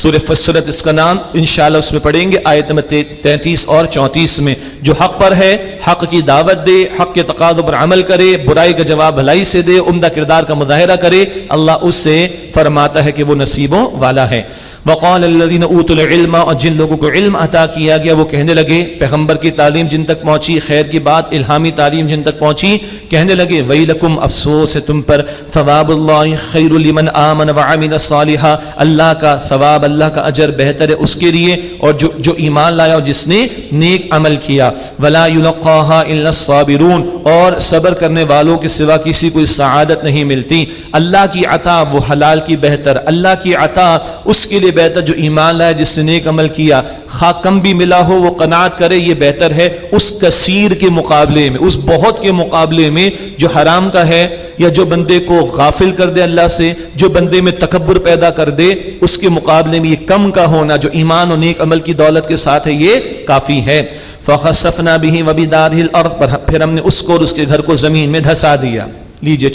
سورہ فصلت اس کا نام، انشاءاللہ اس میں پڑھیں گے آیت نمبر 33 اور 34 میں۔ جو حق پر ہے حق کی دعوت دے، حق کے تقاضوں پر عمل کرے، برائی کا جواب بھلائی سے دے، عمدہ کردار کا مظاہرہ کرے، اللہ اس سے فرماتا ہے کہ وہ نصیبوں والا ہے۔ وقال الذین اوتوا العلم، اور جن لوگوں کو علم عطا کیا گیا وہ کہنے لگے، پیغمبر کی تعلیم جن تک پہنچی، خیر کی بات الہامی تعلیم جن تک پہنچی، کہنے لگے ویلکم، افسوس ہے تم پر، ثواب اللہ خیر لمن آمن وعمل صالحا، اللہ کا ثواب، اللہ کا اجر بہتر ہے اس کے لیے اور جو ایمان لایا اور جس نے نیک عمل کیا، ولا یلقاها الا الصابرون، اور صبر کرنے والوں کے سوا کسی کو سعادت نہیں ملتی۔ اللہ کی عطا وہ حلال کی بہتر، اللہ کی عطا اس کے لیے بہتر جو ایمان لائے، جس نے نیک عمل کیا، خواہ کم بھی ملا ہو وہ قناعت کرے، یہ بہتر ہے اس کثیر کے مقابلے میں، اس بہت کے مقابلے میں جو حرام کا ہے یا جو بندے کو غافل کر دے اللہ سے، جو بندے میں تکبر پیدا کر دے، اس کے مقابلے میں یہ کم کا ہونا جو ایمان اور نیک عمل کی دولت کے ساتھ ہے یہ کافی ہے۔ فخسفنا به وبداره الارض، پر پھر ہم نے اس کو اور اس کے گھر کو زمین میں دھسا دیا۔ لیجئے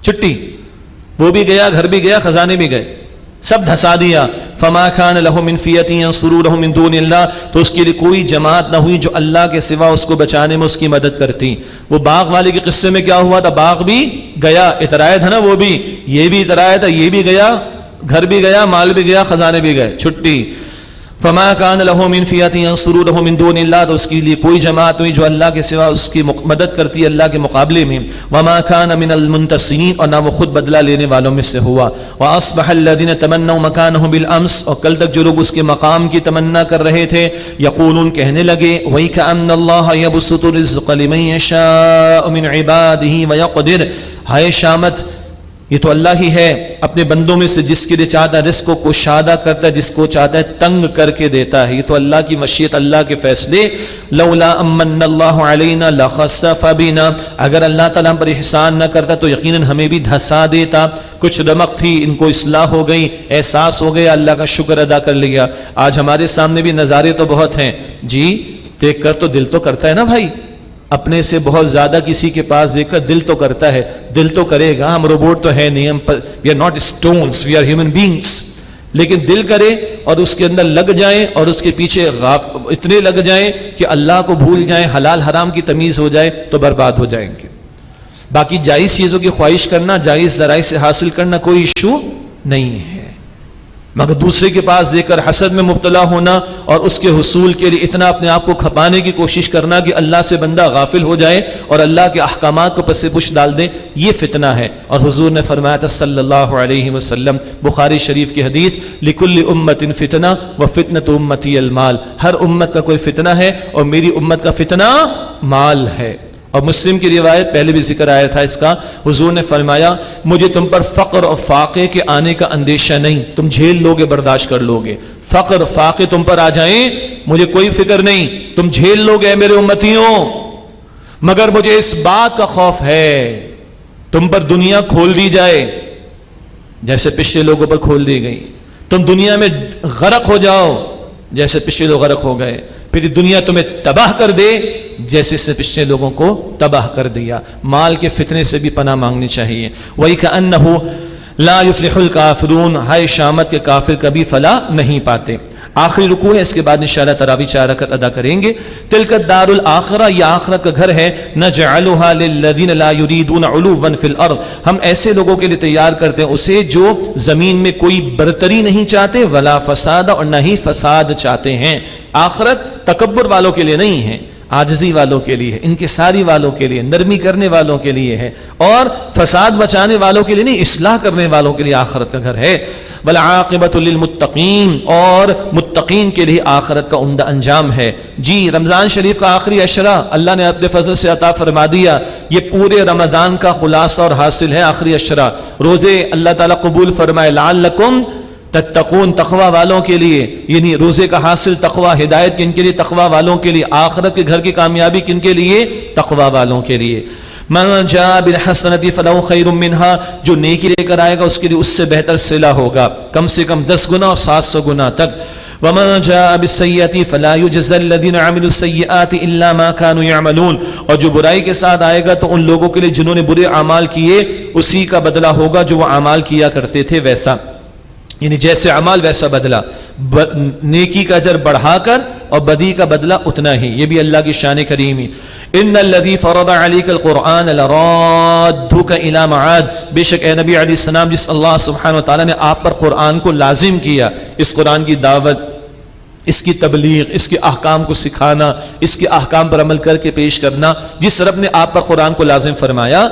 چھٹی وہ بھی گیا، گھر بھی گیا، خزانے بھی گئے، سب دھسا دیا۔ فما كان له من فئة ينصرونه من دون الله، تو اس کے لیے کوئی جماعت نہ ہوئی جو اللہ کے سوا اس کو بچانے میں اس کی مدد کرتی۔ وہ باغ والے کے قصے میں کیا ہوا تھا؟ باغ بھی گیا، اترایا تھا نا، وہ بھی، یہ بھی اترایا تھا، یہ بھی گیا، گھر بھی گیا، مال بھی گیا، خزانے بھی گئے، چھٹی۔ فما كان له من فئة ينصرونه من دون الله، تو اس کے لیے کوئی جماعت ہوئی جو اللہ کے سوا اس کی مدد کرتی ہے اللہ کے مقابلے میں۔ وما كان من المنتصرين، اور نہ وہ خود بدلہ لینے والوں میں سے ہوا۔ واصبح الذين تمنوا مكانه بالامس، اور کل تک جو لوگ اس کے مقام کی تمنا کر رہے تھے، یقولون کہنے لگے، وَيْكَأَنَّ اللَّهَ يَبْسُطُ الرِّزْقَ لِمَن يَشَاءُ مِنْ عِبَادِهِ وَيَقْدِرُ، ہائے شامت، یہ تو اللہ ہی ہے اپنے بندوں میں سے جس کے لیے چاہتا ہے رزق کو کشادہ کرتا ہے، جس کو چاہتا ہے تنگ کر کے دیتا ہے، یہ تو اللہ کی مشیت، اللہ کے فیصلے۔ لولا امن اللہ علینا لخسف بنا، اگر اللہ تعالیٰ ہم پر احسان نہ کرتا تو یقیناً ہمیں بھی دھسا دیتا۔ کچھ رمق تھی، ان کو اصلاح ہو گئی، احساس ہو گیا، اللہ کا شکر ادا کر لیا۔ آج ہمارے سامنے بھی نظارے تو بہت ہیں جی، دیکھ کر تو دل تو کرتا ہے نا بھائی، اپنے سے بہت زیادہ کسی کے پاس دیکھ کر دل تو کرتا ہے، دل تو کرے گا، ہم روبوٹ تو ہے نہیں، ہم we are not stones, we are human beings, لیکن دل کرے اور اس کے اندر لگ جائیں اور اس کے پیچھے اتنے لگ جائیں کہ اللہ کو بھول جائیں، حلال حرام کی تمیز ہو جائے تو برباد ہو جائیں گے۔ باقی جائز چیزوں کی خواہش کرنا، جائز ذرائع سے حاصل کرنا کوئی ایشو نہیں ہے، مگر دوسرے کے پاس دیکھ کر حسد میں مبتلا ہونا اور اس کے حصول کے لیے اتنا اپنے آپ کو کھپانے کی کوشش کرنا کہ اللہ سے بندہ غافل ہو جائے اور اللہ کے احکامات کو پس پش ڈال دے، یہ فتنہ ہے۔ اور حضور نے فرمایا تھا صلی اللہ علیہ وسلم، بخاری شریف کی حدیث، لکل امت فتنہ وفتنۃ امتی المال، ہر امت کا کوئی فتنہ ہے اور میری امت کا فتنہ مال ہے۔ اور مسلم کی روایت پہلے بھی ذکر آیا تھا اس کا، حضور نے فرمایا مجھے تم پر فقر اور فاقے کے آنے کا اندیشہ نہیں، تم جھیل لوگے، برداشت کر لوگے، فقر فاقے تم پر آ جائیں مجھے کوئی فکر نہیں، تم جھیل لوگے میرے امتیوں، مگر مجھے اس بات کا خوف ہے تم پر دنیا کھول دی جائے جیسے پچھلے لوگوں پر کھول دی گئی، تم دنیا میں غرق ہو جاؤ جیسے پچھلے لوگ غرق ہو گئے، پھر دنیا تمہیں تباہ کر دے جیسے اس نے پچھلے لوگوں کو تباہ کر دیا۔ مال کے فتنے سے بھی پناہ مانگنی چاہیے۔ وَإِكَأَنَّهُ لَا يُفْلِحُ الْكَافِرُونَ، ہائے شامت کے کافر کبھی فلاح نہیں پاتے۔ آخری رکوع ہے، اس کے بعد انشاءاللہ تراویح 4 رکعت ادا کریں گے۔ تلک الدار الاخرہ، یہ آخرت کا گھر ہے، نجعلها للذین لا یریدون علوا فی الارض، ہم ایسے لوگوں کے لیے تیار کرتے ہیں اسے جو زمین میں کوئی برتری نہیں چاہتے، ولا فساد، اور نہ ہی فساد چاہتے ہیں۔ آخرت تکبر والوں کے لیے نہیں ہے، عاجزی والوں کے لیے ہے، انکساری والوں کے لیے، نرمی کرنے والوں کے لیے ہے، اور فساد بچانے والوں کے لیے نہیں، اصلاح کرنے والوں کے لیے آخرت کا گھر ہے۔ والعاقبۃ للمتقین، اور متقین کے لیے آخرت کا عمدہ انجام ہے۔ جی، رمضان شریف کا آخری عشرہ اللہ نے اپنے فضل سے عطا فرما دیا، یہ پورے رمضان کا خلاصہ اور حاصل ہے آخری عشرہ۔ روزے اللہ تعالیٰ قبول فرمائے، لعلکم تتقون، تقوی والوں کے لیے، یعنی روزے کا حاصل تقوی، ہدایت کن کے لیے؟ تقوی والوں کے لیے۔ آخرت کے گھر کی کامیابی کن کے لیے؟ تقوی والوں کے لیے۔ من جاء بالحسنۃ فلہ خیر منہا، جو نیکی لے کر آئے گا اس کے لیے اس سے بہتر صلہ ہوگا، کم سے کم 10 گنا اور 700 گنا تک. ومن جاء بالسیئۃ فلا یجزی الذین عملوا السیئات الا ما كانوا يعملون، اور جو برائی کے ساتھ آئے گا تو ان لوگوں کے لیے جنہوں نے برے اعمال کیے اسی کا بدلہ ہوگا جو وہ اعمال کیا کرتے تھے ویسا، یعنی جیسے اعمال ویسا بدلہ، نیکی کا اجر بڑھا کر اور بدی کا بدلہ اتنا ہی. یہ بھی اللہ کی شان کریمی. ان الذی فرض علیک القرآن لرادک الی معاد، بے شک اے نبی علیہ السلام جس اللہ سبحانہ وتعالی نے آپ پر قرآن کو لازم کیا، اس قرآن کی دعوت، اس کی تبلیغ، اس کے احکام کو سکھانا، اس کے احکام پر عمل کر کے پیش کرنا، جس رب نے آپ پر قرآن کو لازم فرمایا،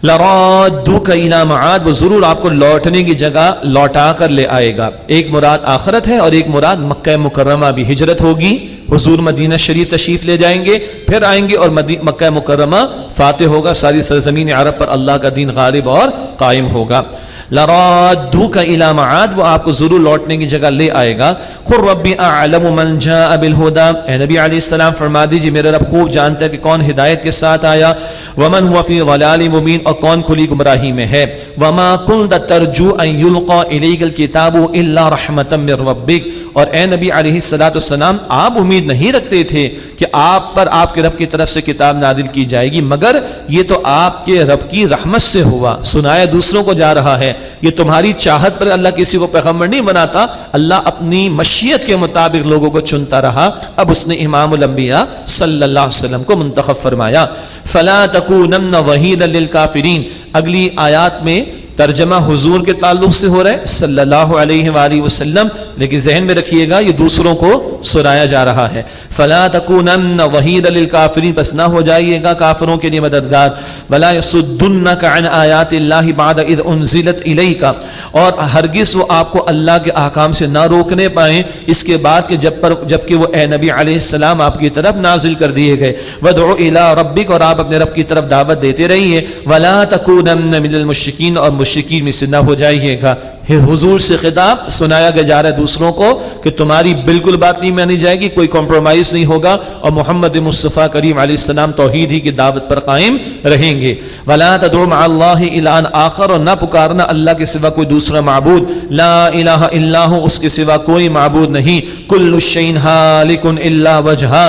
لرادک الی معاد، وہ ضرور آپ کو لوٹنے کی جگہ لوٹا کر لے آئے گا. ایک مراد آخرت ہے اور ایک مراد مکہ مکرمہ بھی. ہجرت ہوگی، حضور مدینہ شریف تشریف لے جائیں گے، پھر آئیں گے اور مکہ مکرمہ فاتح ہوگا، ساری سرزمین عرب پر اللہ کا دین غالب اور قائم ہوگا. لرادوک الی معاد، وہ آپ کو ضرور لوٹنے کی جگہ لے آئے گا. قل ربی اعلم من جاء بالہدی، اے نبی علیہ السلام فرما دیجیے میرا رب خوب جانتا ہے کہ کون ہدایت کے ساتھ آیا، ومن هو فی ضلال مبین، اور کون کھلی گمراہی میں ہے. وما کنت ترجو ان یلقى الیک الکتاب الا رحمۃ من ربک، اور اے نبی علیہ السلام آپ امید نہیں رکھتے تھے کہ آپ پر آپ کے رب کی طرف سے کتاب نازل کی جائے گی، مگر یہ تو آپ کے رب کی رحمت سے ہوا، سنایا دوسروں کو جا رہا ہے. یہ تمہاری چاہت پر اللہ کسی کو پیغمبر نہیں بناتا، اللہ اپنی مشیت کے مطابق لوگوں کو چنتا رہا. اب اس نے امام الانبیاء صلی اللہ علیہ وسلم کو منتخب فرمایا. فلا تکونن ظہیرا للکافرین، اگلی آیات میں ترجمہ حضور کے تعلق سے ہو رہا ہے صلی اللہ علیہ وآلہ وسلم، لیکن ذہن میں رکھیے گا یہ دوسروں کو سنایا جا رہا ہے. فلا تکونن ظہیرا للکافرین، بس نہ ہو جائیے گا کافروں کے لیے مددگار. ولا یصدنک عن آیات اللہ بعد اذ انزلت الیک، اور ہرگز وہ آپ کو اللہ کے احکام سے نہ روکنے پائیں اس کے بعد کہ جبکہ وہ اے نبی علیہ السلام آپ کی طرف نازل کر دیے گئے. وادع الی ربک، اور آپ اپنے رب کی طرف دعوت دیتے رہیے. ولا تکونن من المشرکین، اور مشرکین میں سے نہ ہو جائیے گا. حضور سے خطاب سنایا گیا جا رہا ہے دوسروں کو کہ تمہاری بالکل بات نہیں مانی جائے گی، کوئی کمپرومائز نہیں ہوگا، اور محمد مصطفیٰ کریم علیہ السلام توحید ہی کی دعوت پر قائم رہیں گے. ولا تدع مع اللہ الہا آخر، اور نہ پکارنا اللہ کے سوا کوئی دوسرا معبود. لا الہ الا ہو، اس کے سوا کوئی معبود نہیں. کل شیء ہالک الا وجہہ،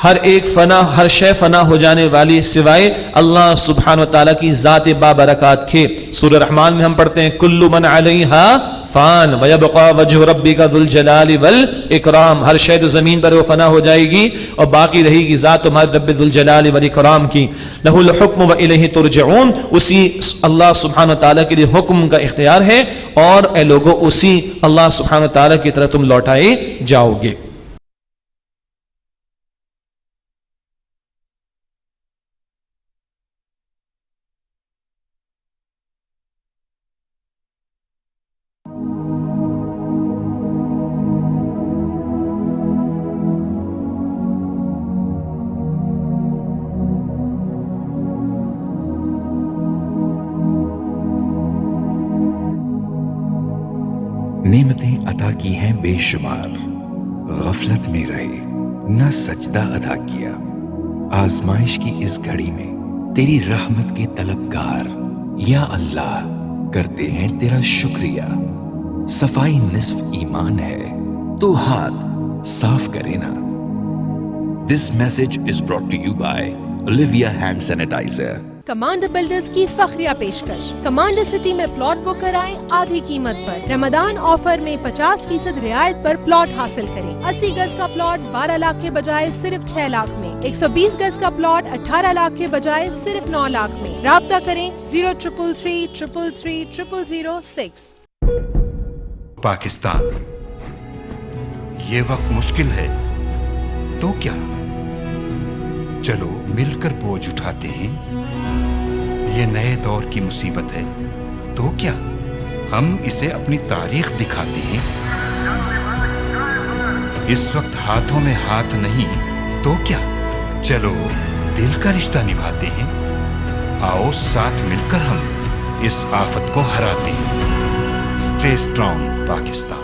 ہر ایک فنا، ہر شے فنا ہو جانے والی سوائے اللہ سبحانہ وتعالی کی ذات بابرکات کے. سورہ رحمان میں ہم پڑھتے ہیں کل من علیہا فان ویبقى وجہ ربک ذو الجلال والاکرام، ہر شے جو زمین پر وہ فنا ہو جائے گی اور باقی رہے گی ذات تمہارے رب ذو الجلال والاکرام کی. لہ الحکم والیہ ترجعون، اسی اللہ سبحانہ وتعالی کے لیے حکم کا اختیار ہے اور اے لوگوں اسی اللہ سبحانہ وتعالی کی طرف تم لوٹائے جاؤ گے. نعمتیں عطا کی ہیں بے شمار، غفلت میں رہے نہ سجدہ ادا کیا. آزمائش کی اس گھڑی میں تیری رحمت کے طلبگار یا اللہ کرتے ہیں تیرا شکریہ. صفائی نصف ایمان ہے تو ہاتھ صاف کرے نا. This message is brought to you by Olivia Hand Sanitizer. Commander builders کی فخریہ پیشکش، کمانڈر سٹی میں پلاٹ بک کرائیں آدھی قیمت پر. رمضان آفر میں 50% رعایت پر پلاٹ حاصل کریں. 80 گز کا پلاٹ 12 لاکھ کے بجائے صرف 6 لاکھ میں، 120 گز کا پلاٹ 18 لاکھ کے بجائے صرف 9 لاکھ میں. رابطہ کریں 0333330006. پاکستان، یہ وقت مشکل ہے تو کیا، چلو مل کر بوجھ اٹھاتے ہیں. یہ نئے دور کی مصیبت ہے تو کیا، ہم اسے اپنی تاریخ دکھاتے ہیں. اس وقت ہاتھوں میں ہاتھ نہیں تو کیا، چلو دل کا رشتہ نبھاتے ہیں. آؤ ساتھ مل کر ہم اس آفت کو ہراتے ہیں. Stay strong Pakistan.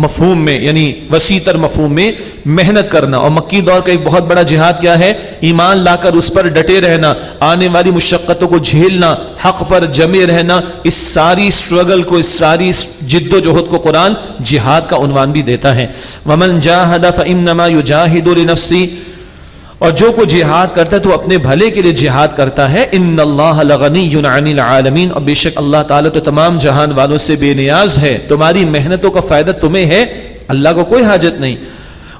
مفہوم میں یعنی وسیع تر مفہوم میں محنت کرنا. اور مکی دور کا ایک بہت بڑا جہاد کیا ہے؟ ایمان لا کر اس پر ڈٹے رہنا, آنے والی مشقتوں کو جھیلنا, حق پر جمے رہنا. اس ساری سٹرگل کو, اس ساری جد و جہد کو قرآن جہاد کا عنوان بھی دیتا ہے. ومن جاہد فانما یجاہد لنفسہ, اور جو کو جہاد کرتا ہے تو اپنے بھلے کے لیے جہاد کرتا ہے. ان اللہ لغنی عن العالمین, اور بے شک اللہ تعالیٰ تو تمام جہان والوں سے بے نیاز ہے. تمہاری محنتوں کا فائدہ تمہیں ہے, اللہ کو کوئی حاجت نہیں.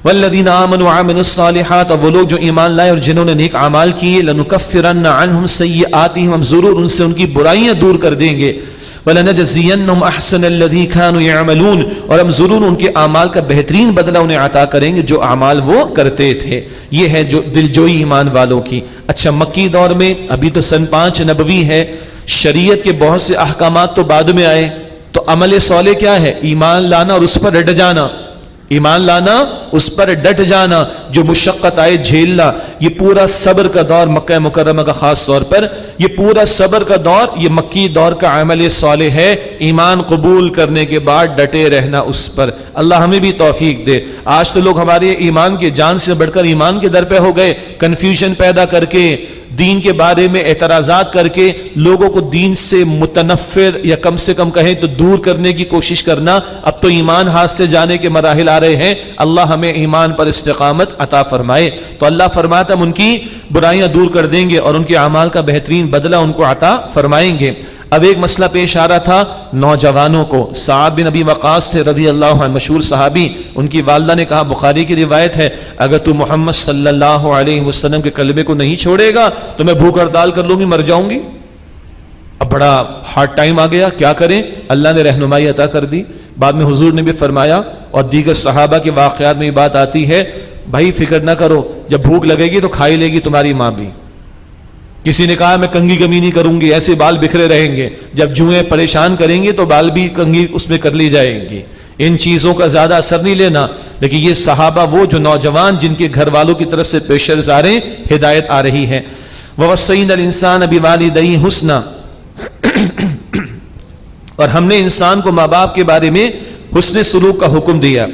والذین آمنوا وعملوا الصالحات, اور وہ لوگ جو ایمان لائے اور جنہوں نے نیک اعمال کیے, لنکفرن عنہم سیئاتہم, ہم ضرور ان سے ان کی برائیاں دور کر دیں گے. وَلَنَجْزِيَنَّهُمْ أَحْسَنَ الَّذِي كَانُوا يَعْمَلُونَ, اور ہم ضرور ان کے اعمال کا بہترین بدلہ انہیں عطا کریں گے جو اعمال وہ کرتے تھے. یہ ہے جو دلجوئی ایمان والوں کی. اچھا, مکی دور میں ابھی تو سن 5 نبوی ہے, شریعت کے بہت سے احکامات تو بعد میں آئے. تو عمل صالح کیا ہے؟ ایمان لانا اور اس پر ڈٹ جانا. ایمان لانا, اس پر ڈٹ جانا, جو مشقت آئے جھیلنا. یہ پورا صبر کا دور مکہ مکرمہ کا خاص طور پر, یہ پورا صبر کا دور یہ مکی دور کا عمل صالح ہے. ایمان قبول کرنے کے بعد ڈٹے رہنا اس پر. اللہ ہمیں بھی توفیق دے. آج تو لوگ ہمارے ایمان کے, جان سے بڑھ کر ایمان کے در پہ ہو گئے, کنفیوژن پیدا کر کے, دین کے بارے میں اعتراضات کر کے لوگوں کو دین سے متنفر یا کم سے کم کہیں تو دور کرنے کی کوشش کرنا. اب تو ایمان ہاتھ سے جانے کے مراحل آ رہے ہیں. اللہ ہمیں ایمان پر استقامت عطا فرمائے. تو اللہ فرماتا ہم ان کی برائیاں دور کر دیں گے اور ان کے اعمال کا بہترین بدلہ ان کو عطا فرمائیں گے. اب ایک مسئلہ پیش آ رہا تھا نوجوانوں کو. سعد بن ابی وقاص تھے رضی اللہ عنہ, مشہور صحابی. ان کی والدہ نے کہا, بخاری کی روایت ہے, اگر تو محمد صلی اللہ علیہ وسلم کے کلمے کو نہیں چھوڑے گا تو میں بھوک ہڑتال کر لوں گی, مر جاؤں گی. اب بڑا ہارڈ ٹائم آ گیا, کیا کریں؟ اللہ نے رہنمائی عطا کر دی. بعد میں حضور نے بھی فرمایا, اور دیگر صحابہ کے واقعات میں یہ بات آتی ہے, بھائی فکر نہ کرو, جب بھوک لگے گی تو کھائی لے گی تمہاری ماں بھی. کسی نے کہا میں کنگھی کمی نہیں کروں گی, ایسے بال بکھرے رہیں گے, جب جوئیں پریشان کریں گے تو بال بھی کنگھی اس میں کر لی جائیں گی. ان چیزوں کا زیادہ اثر نہیں لینا. لیکن یہ صحابہ, وہ جو نوجوان جن کے گھر والوں کی طرف سے پریشرز آ رہے ہیں, ہدایت آ رہی ہے. وَوَصَّيْنَا الْإِنسَانَ بِوَالِدَيْهِ حُسْنًا, اور ہم نے انسان کو ماں باپ کے بارے میں حسن سلوک کا حکم دیا.